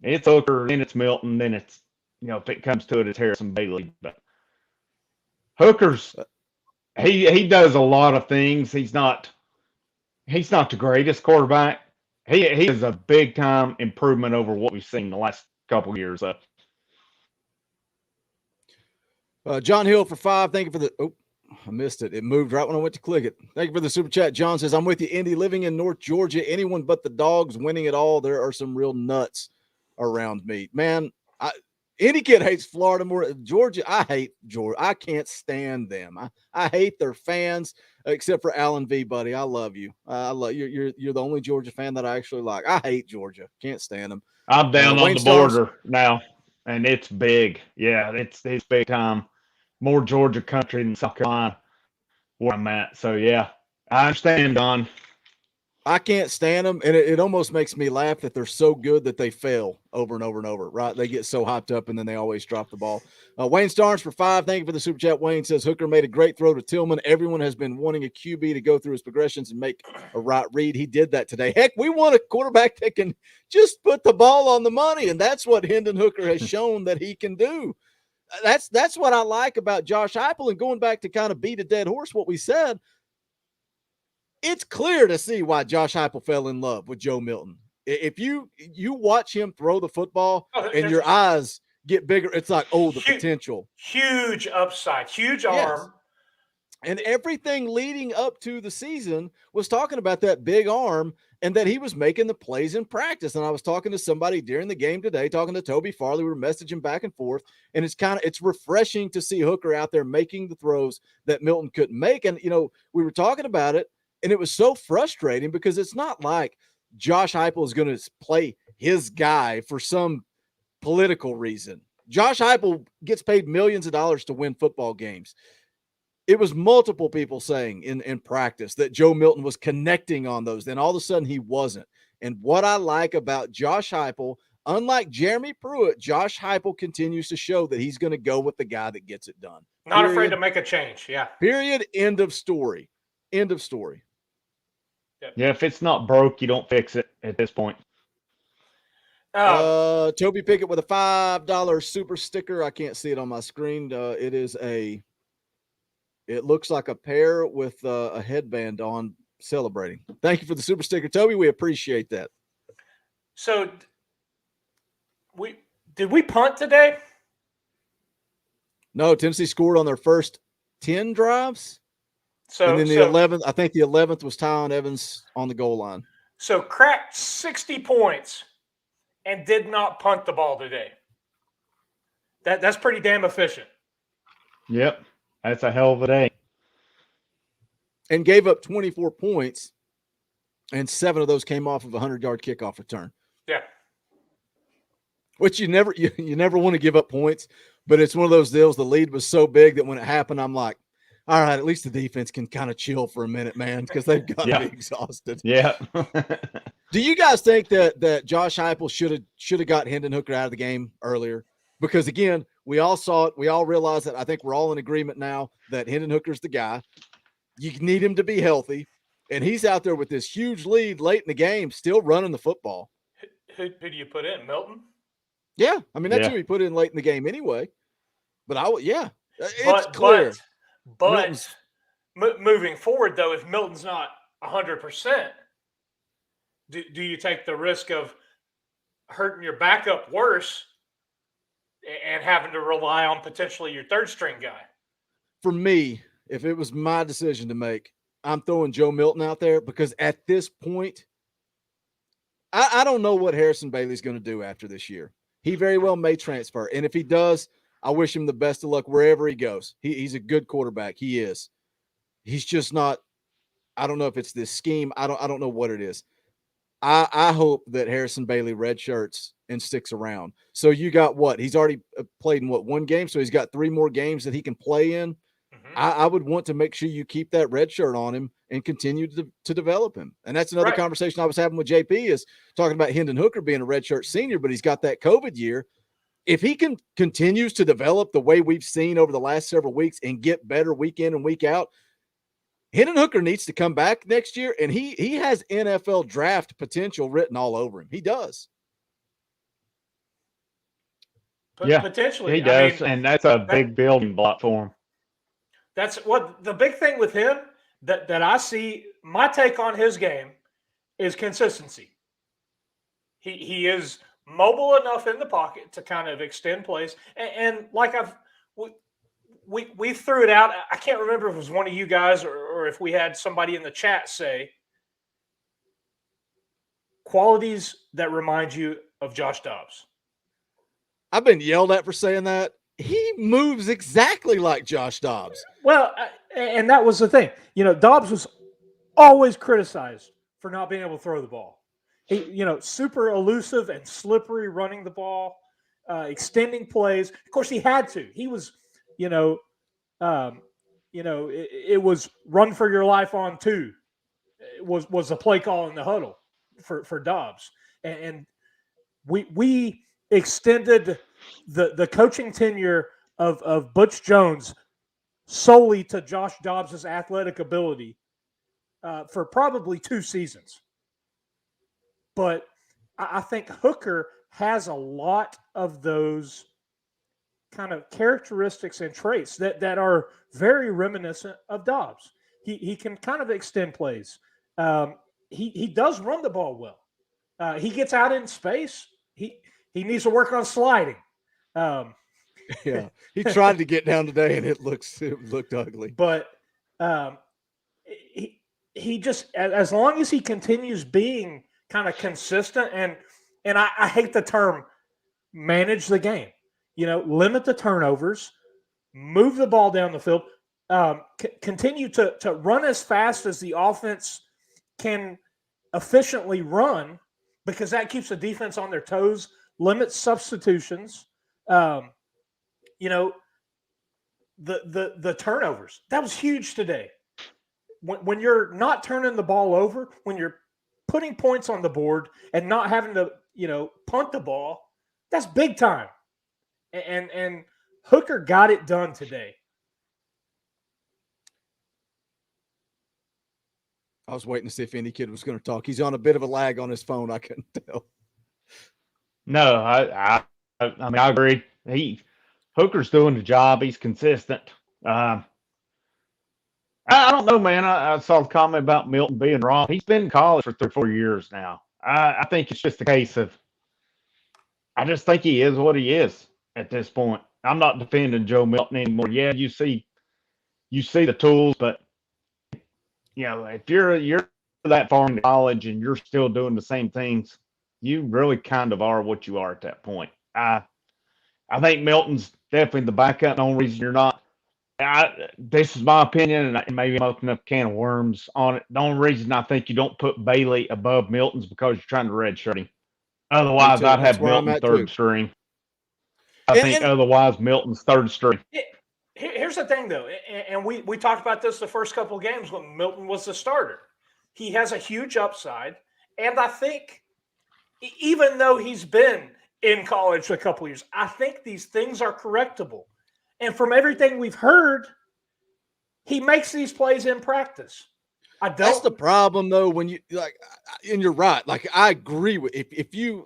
It's Hooker, then it's Milton, then it's, if it comes to it, it's Harrison Bailey. But Hooker's, he does a lot of things. He's not the greatest quarterback. He is a big time improvement over what we've seen the last couple of years. John Hill for $5. Thank you for the. Oh, I missed it. It moved right when I went to click it. Thank you for the super chat. John says, I'm with you, Indy. Living in North Georgia, anyone but the dogs winning it all. There are some real nuts around me. Man, any kid hates Florida more. Georgia, I hate Georgia. I can't stand them. I hate their fans, except for Alan V, buddy. I love you. I love you. You're the only Georgia fan that I actually like. I hate Georgia. Can't stand them. I'm down on the border now, and it's big. Yeah, it's big time. More Georgia country than South Carolina where I'm at. So yeah, I understand, Don. I can't stand them, and it almost makes me laugh that they're so good that they fail over and over and over, right? They get so hyped up, and then they always drop the ball. Wayne Starnes for 5. Thank you for the super chat. Wayne says, Hooker made a great throw to Tillman. Everyone has been wanting a QB to go through his progressions and make a right read. He did that today. Heck, we want a quarterback that can just put the ball on the money, and that's what Hendon Hooker has shown that he can do. That's what I like about Josh Heupel, and going back to kind of beat a dead horse, what we said, it's clear to see why Josh Heupel fell in love with Joe Milton. If you watch him throw the football and your eyes get bigger, it's like, oh, the potential. Huge upside, huge arm. And everything leading up to the season was talking about that big arm and that he was making the plays in practice. And I was talking to somebody during the game today, talking to Toby Farley. We were messaging back and forth. And it's refreshing to see Hooker out there making the throws that Milton couldn't make. And, we were talking about it. And it was so frustrating because it's not like Josh Heupel is going to play his guy for some political reason. Josh Heupel gets paid millions of dollars to win football games. It was multiple people saying in practice that Joe Milton was connecting on those. Then all of a sudden he wasn't. And what I like about Josh Heupel, unlike Jeremy Pruitt, Josh Heupel continues to show that he's going to go with the guy that gets it done. Not afraid to make a change. Yeah. Period. End of story. End of story. Yeah, if it's not broke, you don't fix it at this point. Toby Pickett with a $5 super sticker. I can't see it on my screen. It looks like a pair with a headband on celebrating. Thank you for the super sticker, Toby. We appreciate that. So did we punt today? No, Tennessee scored on their first 10 drives. And then the 11th, I think the 11th was Tyron Evans on the goal line. So cracked 60 points and did not punt the ball today. That's pretty damn efficient. Yep. That's a hell of a day. And gave up 24 points, and 7 of those came off of a 100-yard kickoff return. Yeah. Which you never want to give up points, but it's one of those deals. The lead was so big that when it happened, I'm like, all right, at least the defense can kind of chill for a minute, man, because they've got to be exhausted. Yeah. Do you guys think that Josh Heupel should have got Hendon Hooker out of the game earlier? Because, again, we all saw it. We all realize that. I think we're all in agreement now that Hendon Hooker's the guy. You need him to be healthy, and he's out there with this huge lead late in the game still running the football. Who do you put in, Milton? Yeah, I mean, that's who he put in late in the game anyway. But, it's clear. But moving forward, though, if Milton's not 100%, do you take the risk of hurting your backup worse and having to rely on potentially your third-string guy? For me, if it was my decision to make, I'm throwing Joe Milton out there because at this point, I don't know what Harrison Bailey's going to do after this year. He very well may transfer. And if he does, I wish him the best of luck wherever he goes. He's a good quarterback. He is. He's just not. I don't know if it's this scheme. I don't know what it is. I hope that Harrison Bailey redshirts and sticks around. So you got what? He's already played in one game. So he's got 3 more games that he can play in. Mm-hmm. I would want to make sure you keep that red shirt on him and continue to develop him. And that's another conversation I was having with JP is talking about Hendon Hooker being a redshirt senior, but he's got that COVID year. If he continues to develop the way we've seen over the last several weeks and get better week in and week out, Hendon Hooker needs to come back next year, and he has NFL draft potential written all over him. He does. Yeah, potentially. He does, and that's a big building block for him. That's what the big thing with him that I see. My take on his game is consistency. He is mobile enough in the pocket to kind of extend plays. And like we threw it out. I can't remember if it was one of you guys or if we had somebody in the chat say qualities that remind you of Josh Dobbs. I've been yelled at for saying that. He moves exactly like Josh Dobbs. Well, and that was the thing. Dobbs was always criticized for not being able to throw the ball. He, super elusive and slippery running the ball, extending plays. Of course, he had to. He was, it was run for your life on 2 was the play call in the huddle for Dobbs, and we extended the coaching tenure of Butch Jones solely to Josh Dobbs' athletic ability for probably 2 seasons. But I think Hooker has a lot of those kind of characteristics and traits that are very reminiscent of Dobbs. He can kind of extend plays. He does run the ball well. He gets out in space. He needs to work on sliding. Yeah, he tried to get down today, and it looked ugly. But he just, as long as he continues being kind of consistent, and I hate the term manage the game. Limit the turnovers, move the ball down the field, continue to run as fast as the offense can efficiently run, because that keeps the defense on their toes, limits substitutions. The turnovers, that was huge today. When you're not turning the ball over, when you're putting points on the board and not having to, punt the ball, that's big time. And Hooker got it done today. I was waiting to see if any kid was going to talk. He's on a bit of a lag on his phone. I couldn't tell. No, I mean, I agree. Hooker's doing the job. He's consistent. I don't know, man. I saw the comment about Milton being wrong. He's been in college for 3 or 4 years now. I think it's just a case of, I just think he is what he is at this point. I'm not defending Joe Milton anymore. Yeah, you see the tools, but if you're that far into college and you're still doing the same things, you really kind of are what you are at that point. I think Milton's definitely the backup. The only reason you're not, this is my opinion, and maybe I'm opening up a can of worms on it. The only reason I think you don't put Bailey above Milton's because you're trying to redshirt him. Otherwise, I'd have Milton third string. I think otherwise Milton's third string. Here's the thing, though, and we talked about this the first couple of games when Milton was the starter. He has a huge upside, and I think even though he's been in college a couple of years, I think these things are correctable. And from everything we've heard, he makes these plays in practice. That's the problem, though, when you and you're right. I agree with if you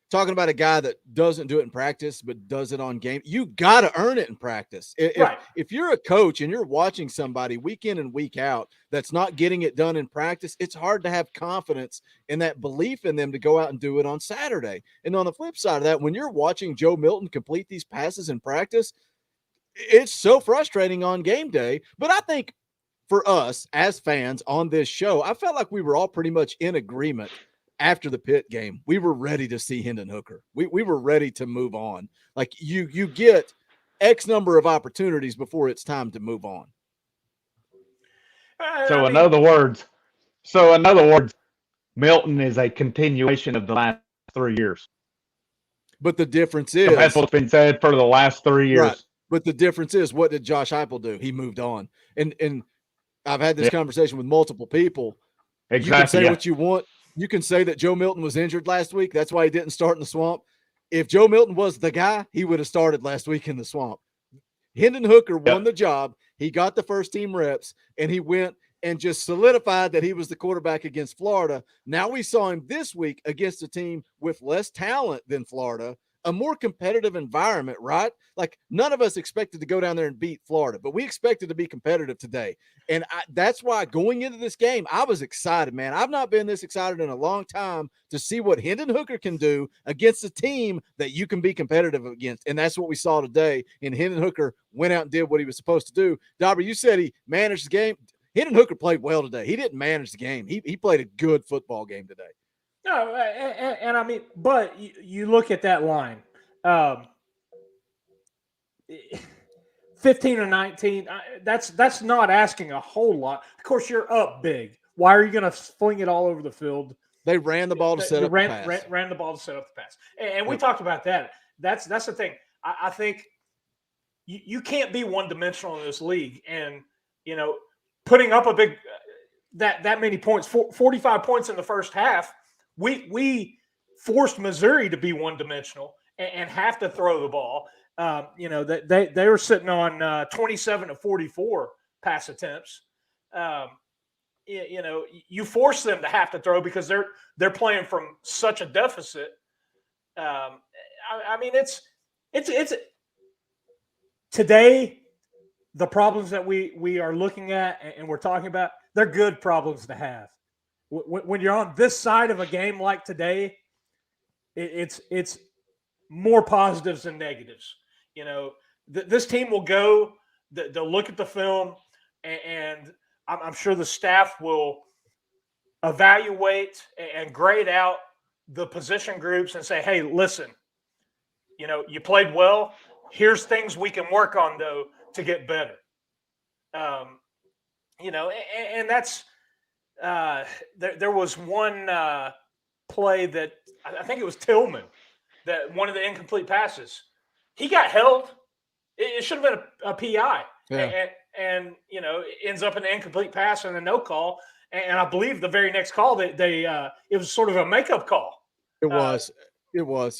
talking about a guy that doesn't do it in practice but does it on game, you got to earn it in practice. If you're a coach and you're watching somebody week in and week out that's not getting it done in practice, it's hard to have confidence and that belief in them to go out and do it on Saturday. And on the flip side of that, when you're watching Joe Milton complete these passes in practice, it's so frustrating on game day. But I think for us as fans on this show, I felt like we were all pretty much in agreement after the Pitt game. We were ready to see Hendon Hooker. We were ready to move on. Like you get X number of opportunities before it's time to move on. In other words, Milton is a continuation of the last 3 years. But the difference is that's what's been said for the last 3 years. Right. But the difference is, what did Josh Heupel do? He moved on. And I've had this conversation with multiple people. Exactly. You can say what you want. You can say that Joe Milton was injured last week. That's why he didn't start in the Swamp. If Joe Milton was the guy, he would have started last week in the Swamp. Hendon Hooker won the job. He got the first team reps, and he went and just solidified that he was the quarterback against Florida. Now we saw him this week against a team with less talent than Florida, a more competitive environment, right? Like none of us expected to go down there and beat Florida, but we expected to be competitive today. And that's why going into this game, I was excited, man. I've not been this excited in a long time to see what Hendon Hooker can do against a team that you can be competitive against. And that's what we saw today. And Hendon Hooker went out and did what he was supposed to do. Dauber, you said he managed the game. Hendon Hooker played well today. He didn't manage the game. He played a good football game today. No, and I mean, but you look at that line, 15 or 19. That's not asking a whole lot. Of course, you're up big. Why are you going to fling it all over the field? They ran the ball to set up the pass. Ran the ball to set up the pass, and we talked about that. That's the thing. I think you can't be one dimensional in this league, and putting up a big. that many points, 45 points in the first half. We forced Missouri to be one-dimensional and have to throw the ball. They were sitting on 27 to 44 pass attempts. You force them to have to throw because they're playing from such a deficit. It's today, the problems that we are looking at and we're talking about, they're good problems to have. When you're on this side of a game like today, it's more positives than negatives. This team will go, they'll look at the film, and I'm sure the staff will evaluate and grade out the position groups and say, hey, listen, you played well. Here's things we can work on, though, to get better. And that's there was one play that I think it was Tillman, that one of the incomplete passes. He got held. It should have been a PI. Yeah. And it ends up an incomplete pass and a no call. And I believe the very next call, it was sort of a makeup call. It was,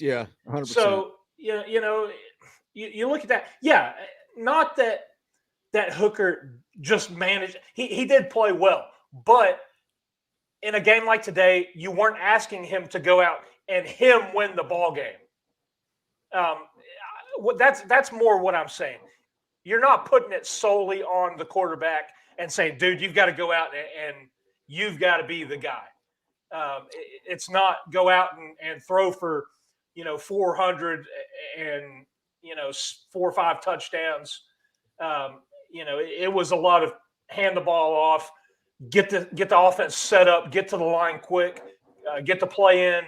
yeah, 100%. So you look at that. Yeah, not that Hooker just managed. He did play well, but in a game like today, you weren't asking him to go out and win the ball game. That's more what I'm saying. You're not putting it solely on the quarterback and saying, dude, you've got to go out and you've got to be the guy. It's not go out and throw for 400 and 4 or 5 touchdowns. It was a lot of hand the ball off, get the offense set up, get to the line quick, get the play in,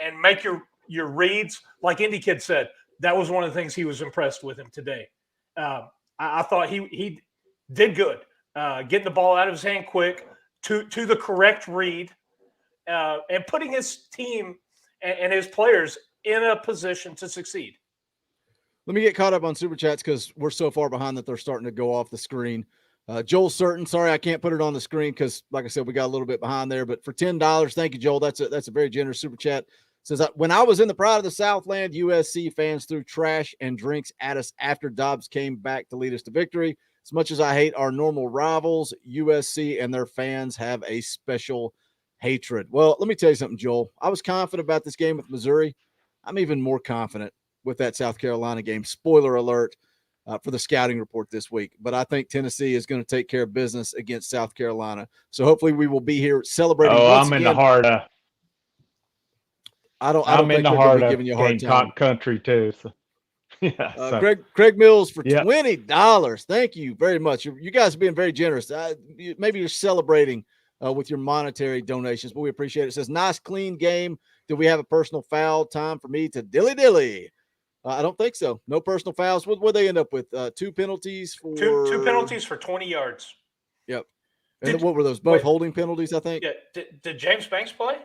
and make your reads. Like Indy Kid said, that was one of the things he was impressed with him today. I thought he did good, getting the ball out of his hand quick to the correct read, and putting his team and his players in a position to succeed. Let me get caught up on Super Chats because we're so far behind that they're starting to go off the screen. Joel Certain, sorry I can't put it on the screen because, like I said, we got a little bit behind there. But for $10, thank you, Joel. That's a very generous Super Chat. Says, when I was in the pride of the Southland, USC fans threw trash and drinks at us after Dobbs came back to lead us to victory. As much as I hate our normal rivals, USC and their fans have a special hatred. Well, let me tell you something, Joel. I was confident about this game with Missouri. I'm even more confident with that South Carolina game. Spoiler alert for the scouting report this week. But I think Tennessee is going to take care of business against South Carolina. So hopefully we will be here celebrating. I'm in the heart of. I don't I'm think in the they're heart be of giving you a hard time. Gamecock country too. So. Yeah. Craig Mills for Yep. $20. Thank you very much. You guys are being very generous. Maybe you're celebrating with your monetary donations, but we appreciate it. It says, nice, clean game. Do we have a personal foul? Time for me to dilly-dilly. I don't think so. No personal fouls. What they end up with? 2 penalties for two penalties for 20 yards. Yep. And what were those? Both holding penalties, I think. Yeah. Did James Banks play?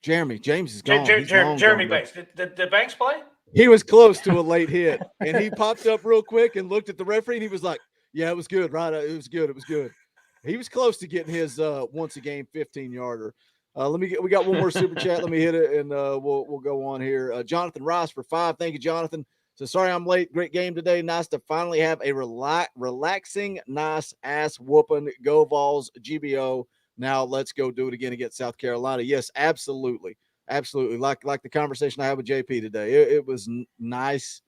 James is gone. Jeremy Banks. Did Banks play? He was close to a late hit, and he popped up real quick and looked at the referee, and he was like, "Yeah, it was good, right? It was good. It was good." He was close to getting his once a game 15-yarder. We got one more super chat. Let me hit it, and we'll go on here. Jonathan Rice for $5. Thank you, Jonathan. So sorry I'm late. Great game today. Nice to finally have a relaxing, nice ass whooping. Go Vols, GBO. Now let's go do it again against South Carolina. Yes, absolutely. Absolutely. Like the conversation I had with JP today. It was nice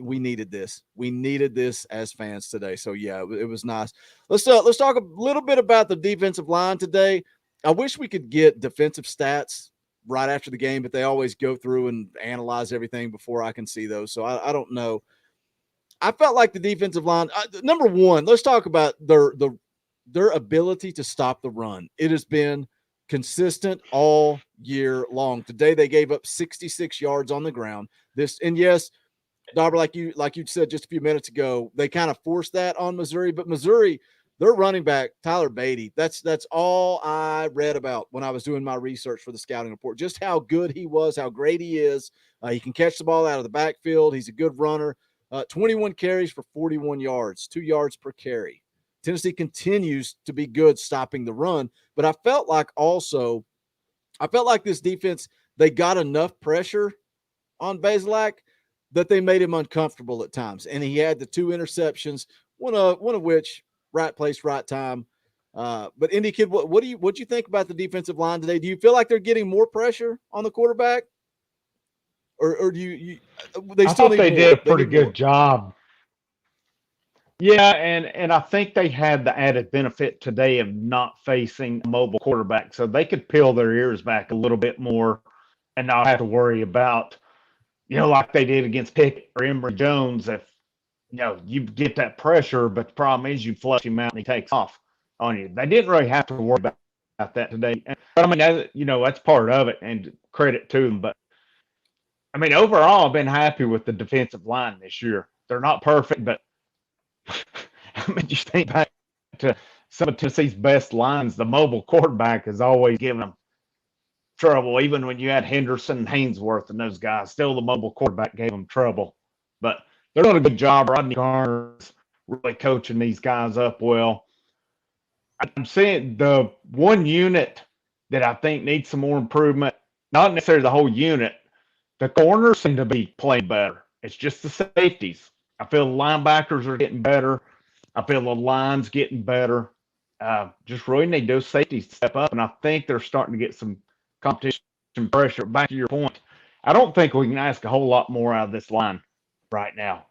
we needed this. We needed this as fans today. So yeah, it was nice. Let's talk a little bit about the defensive line today. I wish we could get defensive stats right after the game, but they always go through and analyze everything before I can see those. So I don't know. I felt like the defensive line, number one, let's talk about their ability to stop the run. It has been consistent all year long. Today they gave up 66 yards on the ground. Yes, Dauber, like you said just a few minutes ago, they kind of forced that on Missouri, but Missouri, their running back, Tyler Beatty, that's all I read about when I was doing my research for the scouting report, just how good he was, how great he is. He can catch the ball out of the backfield. He's a good runner. 21 carries for 41 yards, 2 yards per carry. Tennessee continues to be good stopping the run, but I felt like this defense, they got enough pressure on Bazelak that they made him uncomfortable at times. And he had the 2 interceptions, one of which right place, right time. But Indy Kid, what do you think about the defensive line today? Do you feel like they're getting more pressure on the quarterback, or do you they I still thought need they more? did a They pretty need more. good job. Yeah, and I think they had the added benefit today of not facing a mobile quarterback, so they could peel their ears back a little bit more and not have to worry about, like they did against Pickett or Emory Jones. If you get that pressure, but the problem is you flush him out and he takes off on you. They didn't really have to worry about that today. But I mean, that's part of it, and credit to them. But I mean, overall, I've been happy with the defensive line this year. They're not perfect, but I mean, just think back to some of Tennessee's best lines. The mobile quarterback has always given them trouble, even when you had Henderson and Haynesworth and those guys. Still, the mobile quarterback gave them trouble. But they're doing a good job. Rodney Garner's really coaching these guys up well. I'm saying the one unit that I think needs some more improvement, not necessarily the whole unit, the corners seem to be playing better. It's just the safeties. I feel the linebackers are getting better. I feel the line's getting better. Just really need those safeties to step up, and I think they're starting to get some competition pressure. Back to your point, I don't think we can ask a whole lot more out of this line right now.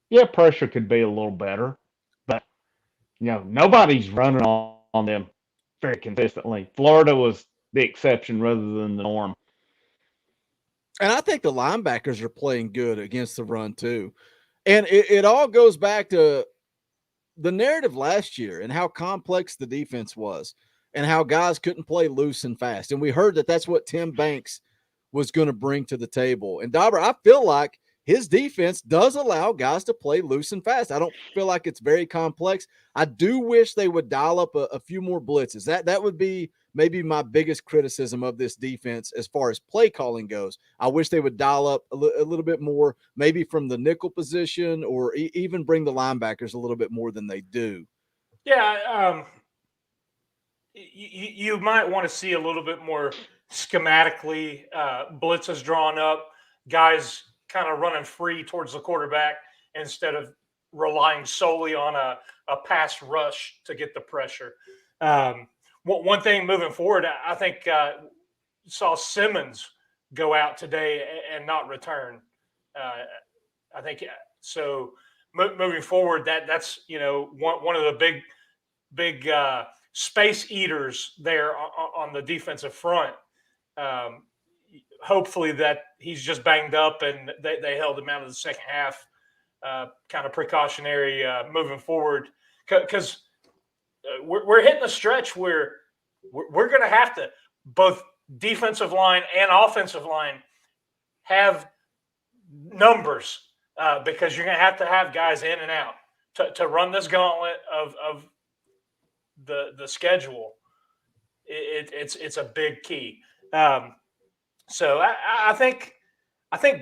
Yeah, pressure could be a little better, but nobody's running on them very consistently. Florida was the exception rather than the norm. And I think the linebackers are playing good against the run too. And it all goes back to the narrative last year and how complex the defense was and how guys couldn't play loose and fast. And we heard that that's what Tim Banks was going to bring to the table. And Dauber, I feel like his defense does allow guys to play loose and fast. I don't feel like it's very complex. I do wish they would dial up a few more blitzes. That would be maybe my biggest criticism of this defense as far as play calling goes. I wish they would dial up a little bit more, maybe from the nickel position, or even bring the linebackers a little bit more than they do. Yeah, you might want to see a little bit more schematically, blitzes drawn up, guys kind of running free towards the quarterback instead of relying solely on a pass rush to get the pressure. One thing moving forward, I think saw Simmons go out today and not return. I think so. Moving forward, that's one of the big space eaters there on the defensive front. Hopefully that he's just banged up and they held him out of the second half, kind of precautionary moving forward, because we're hitting a stretch where we're going to have to, both defensive line and offensive line, have numbers, because you're going to have guys in and out to run this gauntlet of the schedule. It's a big key. So I think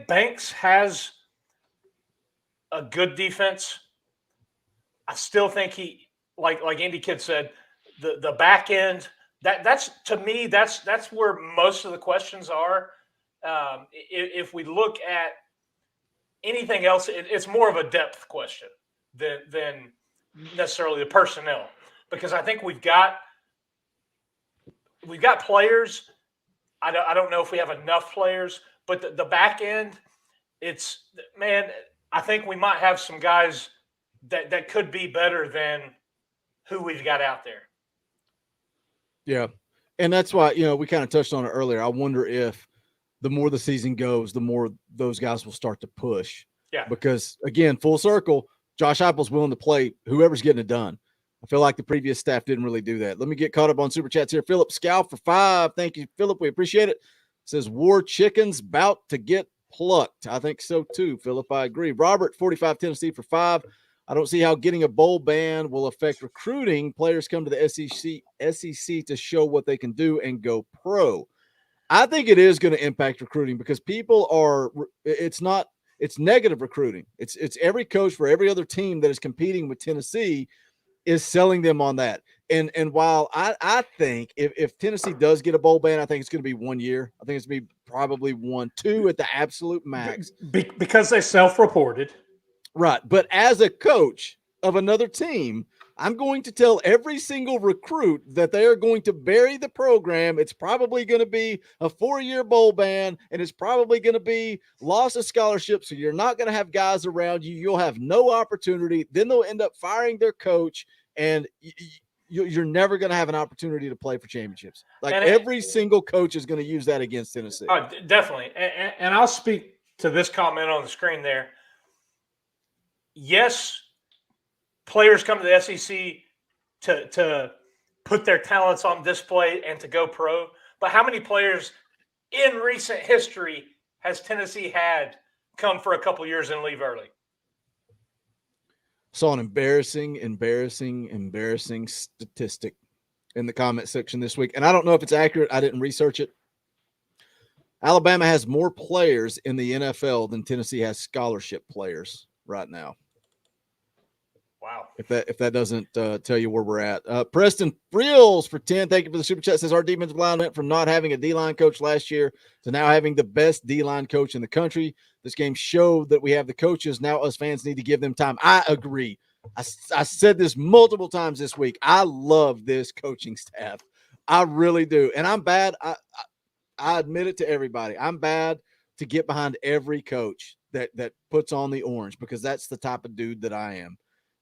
Banks has a good defense. I still think he, like Andy Kidd said, the back end, that's to me, that's where most of the questions are. If we look at anything else, it's more of a depth question than necessarily the personnel, because I think we've got players. I don't know if we have enough players, but the back end, I think we might have some guys that could be better than who we've got out there. Yeah. And that's why, we kind of touched on it earlier. I wonder if the more the season goes, the more those guys will start to push. Yeah. Because again, full circle, Josh Heupel's willing to play whoever's getting it done. I feel like the previous staff didn't really do that. Let me get caught up on Super Chats here. Philip Scow for 5. Thank you, Philip. We appreciate it. Says, War Chickens about to get plucked. I think so too, Philip. I agree. Robert, 45 Tennessee for 5. I don't see how getting a bowl ban will affect recruiting. Players come to the SEC to show what they can do and go pro. I think it is going to impact recruiting because people are – it's not It's negative recruiting. It's every coach for every other team that is competing with Tennessee is selling them on that. And while I think if Tennessee does get a bowl ban, I think it's going to be 1 year. I think it's going to be probably 1-2 at the absolute max. Because they self-reported. Right. But as a coach of another team, I'm going to tell every single recruit that they are going to bury the program. It's probably going to be a 4-year bowl ban, and it's probably going to be loss of scholarship. So you're not going to have guys around you. You'll have no opportunity. Then they'll end up firing their coach, and you're never going to have an opportunity to play for championships. Like every single coach is going to use that against Tennessee. Definitely. And I'll speak to this comment on the screen there. Yes, players come to the SEC to put their talents on display and to go pro. But how many players in recent history has Tennessee had come for a couple years and leave early? Saw an embarrassing statistic in the comment section this week. And I don't know if it's accurate. I didn't research it. Alabama has more players in the NFL than Tennessee has scholarship players right now. Wow. If that doesn't tell you where we're at. Preston Frills for 10. Thank you for the super chat. Says our defensive line went from not having a D-line coach last year to now having the best D-line coach in the country. This game showed that we have the coaches. Now us fans need to give them time. I agree. I said this multiple times this week. I love this coaching staff. I really do. And I'm bad. I admit it to everybody. I'm bad to get behind every coach that puts on the orange because that's the type of dude that I am.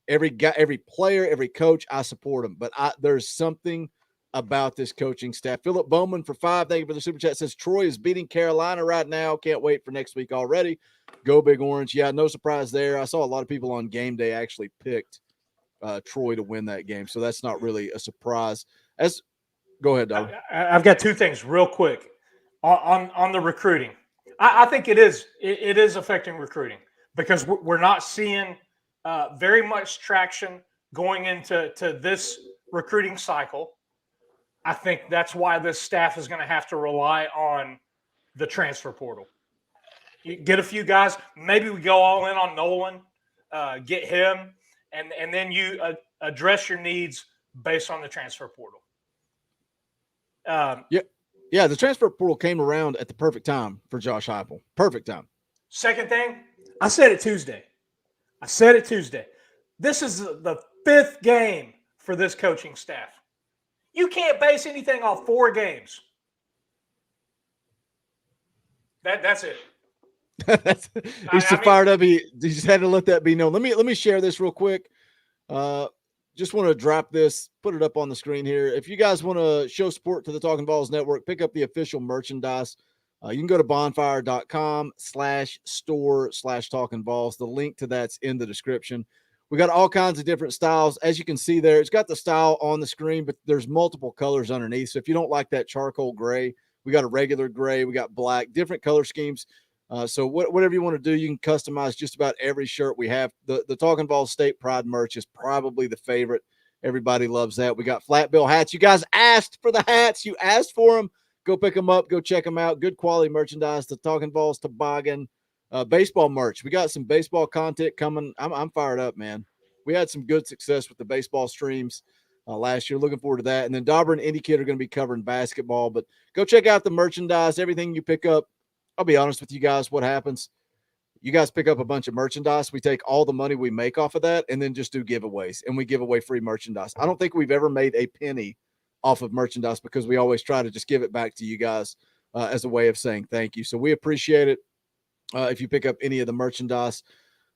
Every guy, every player, every coach, I support them. But there's something about this coaching staff. Philip Bowman for 5. Thank you for the super chat. Says Troy is beating Carolina right now. Can't wait for next week already. Go Big Orange. Yeah, no surprise there. I saw a lot of people on game day actually picked Troy to win that game. So that's not really a surprise. Go ahead, Doug. I've got 2 things real quick on the recruiting. I think it is affecting recruiting because we're not seeing very much traction going into this recruiting cycle. I think that's why this staff is going to have to rely on the transfer portal. You get a few guys. Maybe we go all in on Nolan, get him, and then you address your needs based on the transfer portal. Yeah, the transfer portal came around at the perfect time for Josh Heupel. Perfect time. Second thing, I said it Tuesday. This is the 5th game for this coaching staff. You can't base anything off 4 games. That's it. He's so fired up. He just had to let that be known. Let me share this real quick. Just want to drop this, put it up on the screen here. If you guys want to show support to the Talkin VAWLS Network, pick up the official merchandise. You can go to bonfire.com/store/Talkin VAWLS. The link to that's in the description. We got all kinds of different styles. As you can see there, it's got the style on the screen, but there's multiple colors underneath. So if you don't like that charcoal gray, we got a regular gray, we got black, different color schemes. So whatever you want to do, you can customize just about every shirt we have. The Talkin VAWLS State Pride merch is probably the favorite. Everybody loves that. We got flat bill hats. You guys asked for the hats. You asked for them. Go pick them up. Go check them out. Good quality merchandise. The Talkin VAWLS toboggan. Baseball merch. We got some baseball content coming. I'm fired up, man. We had some good success with the baseball streams last year. Looking forward to that. And then Dauber and Indy Kid are going to be covering basketball. But go check out the merchandise. Everything you pick up. I'll be honest with you guys. What happens? You guys pick up a bunch of merchandise. We take all the money we make off of that and then just do giveaways. And we give away free merchandise. I don't think we've ever made a penny off of merchandise because we always try to just give it back to you guys as a way of saying thank you. So we appreciate it. If you pick up any of the merchandise.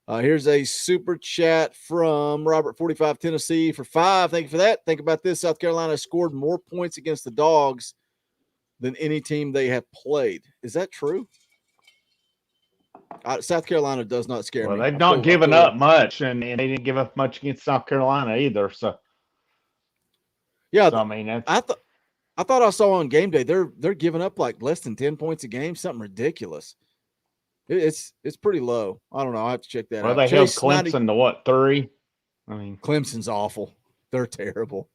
Here's a super chat from Robert 45 Tennessee for 5. Thank you for that. Think about this. South Carolina scored more points against the Dogs than any team they have played. Is that true? South Carolina does not scare me. Well, they've not given up much, and they didn't give up much against South Carolina either. So, yeah, I mean, I thought I saw on game day they're giving up like less than 10 points a game, something ridiculous. It's pretty low. I don't know. I have to check that out. Well, they held Clemson to what, 3? I mean, Clemson's awful. They're terrible.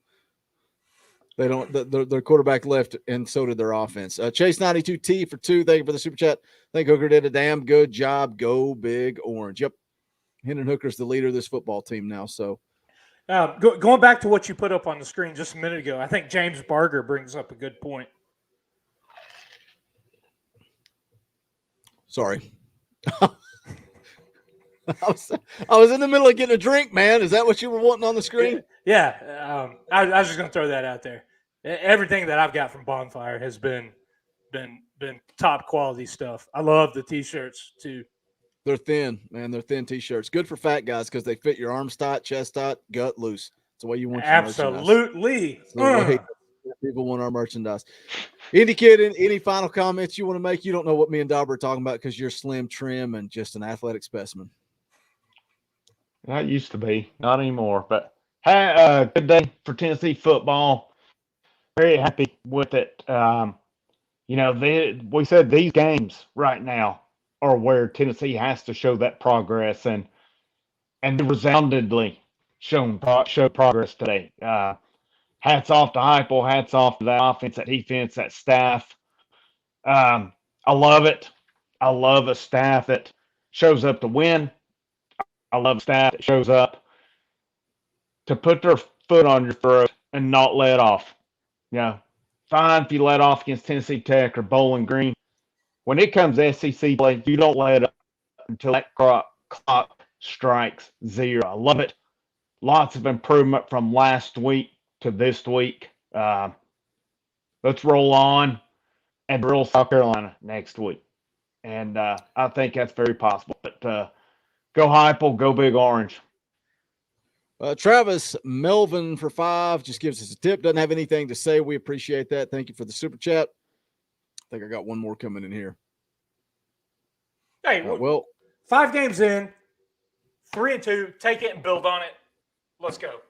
They don't. Their quarterback left, and so did their offense. Chase 92T for 2. Thank you for the super chat. I think Hooker did a damn good job. Go Big Orange. Yep. Hendon Hooker's the leader of this football team now. So going back to what you put up on the screen just a minute ago, I think James Barger brings up a good point. Sorry. I was in the middle of getting a drink, man. Is that what you were wanting on the screen? Yeah. I was just going to throw that out there. Everything that I've got from Bonfire has been top quality stuff. I love the T-shirts too. They're thin, man. They're thin T-shirts. Good for fat guys because they fit your arms tight, chest tight, gut loose. It's the way you want your Absolutely. People want our merchandise. Indy Kid, any final comments you want to make? You don't know what me and Dauber are talking about because you're slim, trim, and just an athletic specimen. That used to be, not anymore. But hey, good day for Tennessee football. Very happy with it. We said these games right now are where Tennessee has to show that progress, and they resoundingly show progress today. Hats off to Heupel, hats off to that offense, that defense, that staff. I love it. I love a staff that shows up to win. I love staff that shows up to put their foot on your throat and not let off. Fine if you let off against Tennessee Tech or Bowling Green. When it comes to SEC play, you don't let up until that clock strikes 0. I love it. Lots of improvement from last week to this week. Let's roll on and drill South Carolina next week. And I think that's very possible. But go Heupel, go Big Orange. Travis Melvin for 5 just gives us a tip. Doesn't have anything to say. We appreciate that. Thank you for the super chat. I think I got one more coming in here. Hey, 5 games in, 3-2. Take it and build on it. Let's go.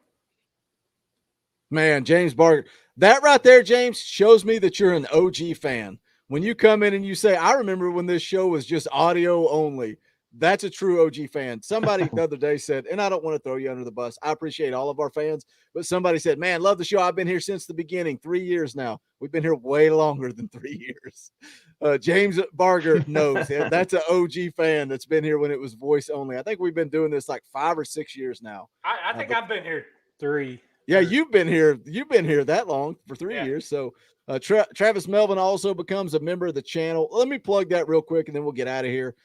Man, James Barger. That right there, James, shows me that you're an OG fan. When you come in and you say, I remember when this show was just audio only. That's a true OG fan. Somebody the other day said, and I don't want to throw you under the bus. I appreciate all of our fans, but somebody said, man, love the show. I've been here since the beginning, 3 years now. We've been here way longer than 3 years. James Barger knows. That's an OG fan that's been here when it was voice only. I think we've been doing this like 5 or 6 years now. I think I've been here 3. Yeah, you've been here that long for 3 years. So Travis Melvin also becomes a member of the channel. Let me plug that real quick and then we'll get out of here.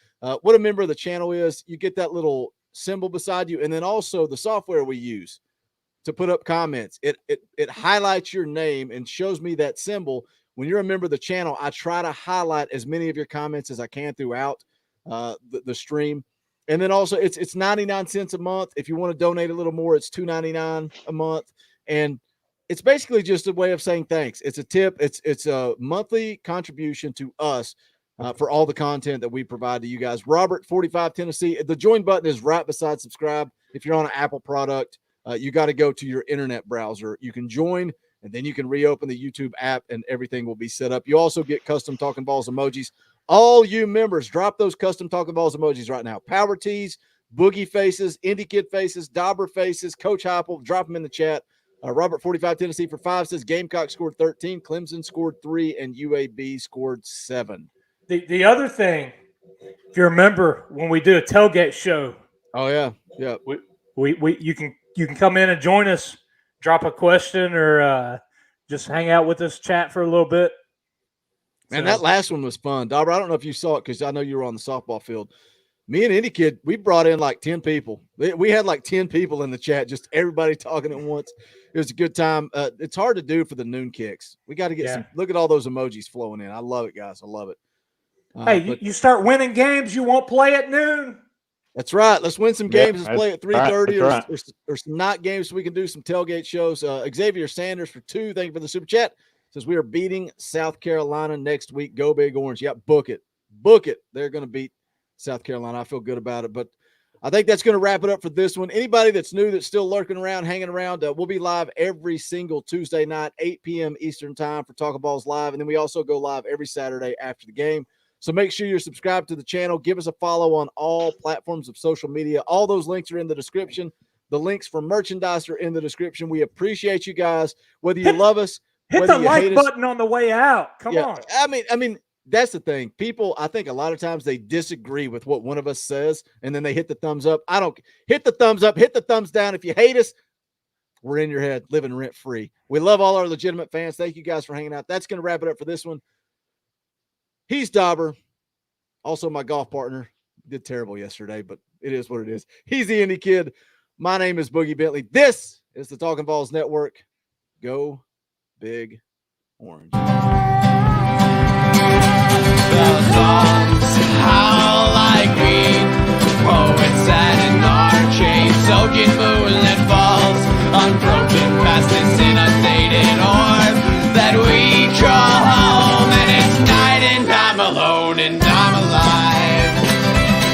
What a member of the channel is, you get that little symbol beside you, and then also the software we use to put up comments. It highlights your name and shows me that symbol. When you're a member of the channel, I try to highlight as many of your comments as I can throughout the stream. And then also it's 99 cents a month. If you want to donate a little more, it's $2.99 a month. And it's basically just a way of saying thanks. It's a tip. It's a monthly contribution to us for all the content that we provide to you guys. Robert, 45 Tennessee. The join button is right beside subscribe. If you're on an Apple product, you got to go to your internet browser. You can join, and then you can reopen the YouTube app, and everything will be set up. You also get custom Talkin Balls emojis. All you members, drop those custom Talkin Balls emojis right now. Power Tees, Boogie faces, Indy Kid faces, Dauber faces, Coach Heupel. Drop them in the chat. Robert, 45 Tennessee for 5 says Gamecock scored 13, Clemson scored 3, and UAB scored 7. The other thing, if you remember when we do a tailgate show, you can come in and join us, drop a question, or just hang out with us, chat for a little bit. Man, that last one was fun. Dauber, I don't know if you saw it because I know you were on the softball field. Me and Indy Kid, we brought in like 10 people. We had like 10 people in the chat, just everybody talking at once. It was a good time. It's hard to do for the noon kicks. We got to get some. Look at all those emojis flowing in. I love it, guys. I love it. Hey, you start winning games, you won't play at noon. That's right. Let's win some games. Let's play at 3:30 right. or some night games so we can do some tailgate shows. Xavier Sanders for 2. Thank you for the super chat. Says we are beating South Carolina next week. Go Big Orange. Yep, book it. Book it. They're going to beat South Carolina. I feel good about it. But I think that's going to wrap it up for this one. Anybody that's new, that's still lurking around, hanging around, we'll be live every single Tuesday night, 8 p.m. Eastern time for Talkin Balls Live. And then we also go live every Saturday after the game. So make sure you're subscribed to the channel. Give us a follow on all platforms of social media. All those links are in the description. The links for merchandise are in the description. We appreciate you guys. Whether you love us, Hit whether the you like hate us- button on the way out. Come Yeah, on. I mean, that's the thing. People, I think a lot of times they disagree with what one of us says, and then they hit the thumbs up. I don't hit the thumbs up, hit the thumbs down. If you hate us, we're in your head, living rent free. We love all our legitimate fans. Thank you guys for hanging out. That's going to wrap it up for this one. He's Dauber, also my golf partner. Did terrible yesterday, but it is what it is. He's the Indie Kid. My name is Boogie Bentley. This is the Talkin VAWLS Network. Go Big Orange. Bells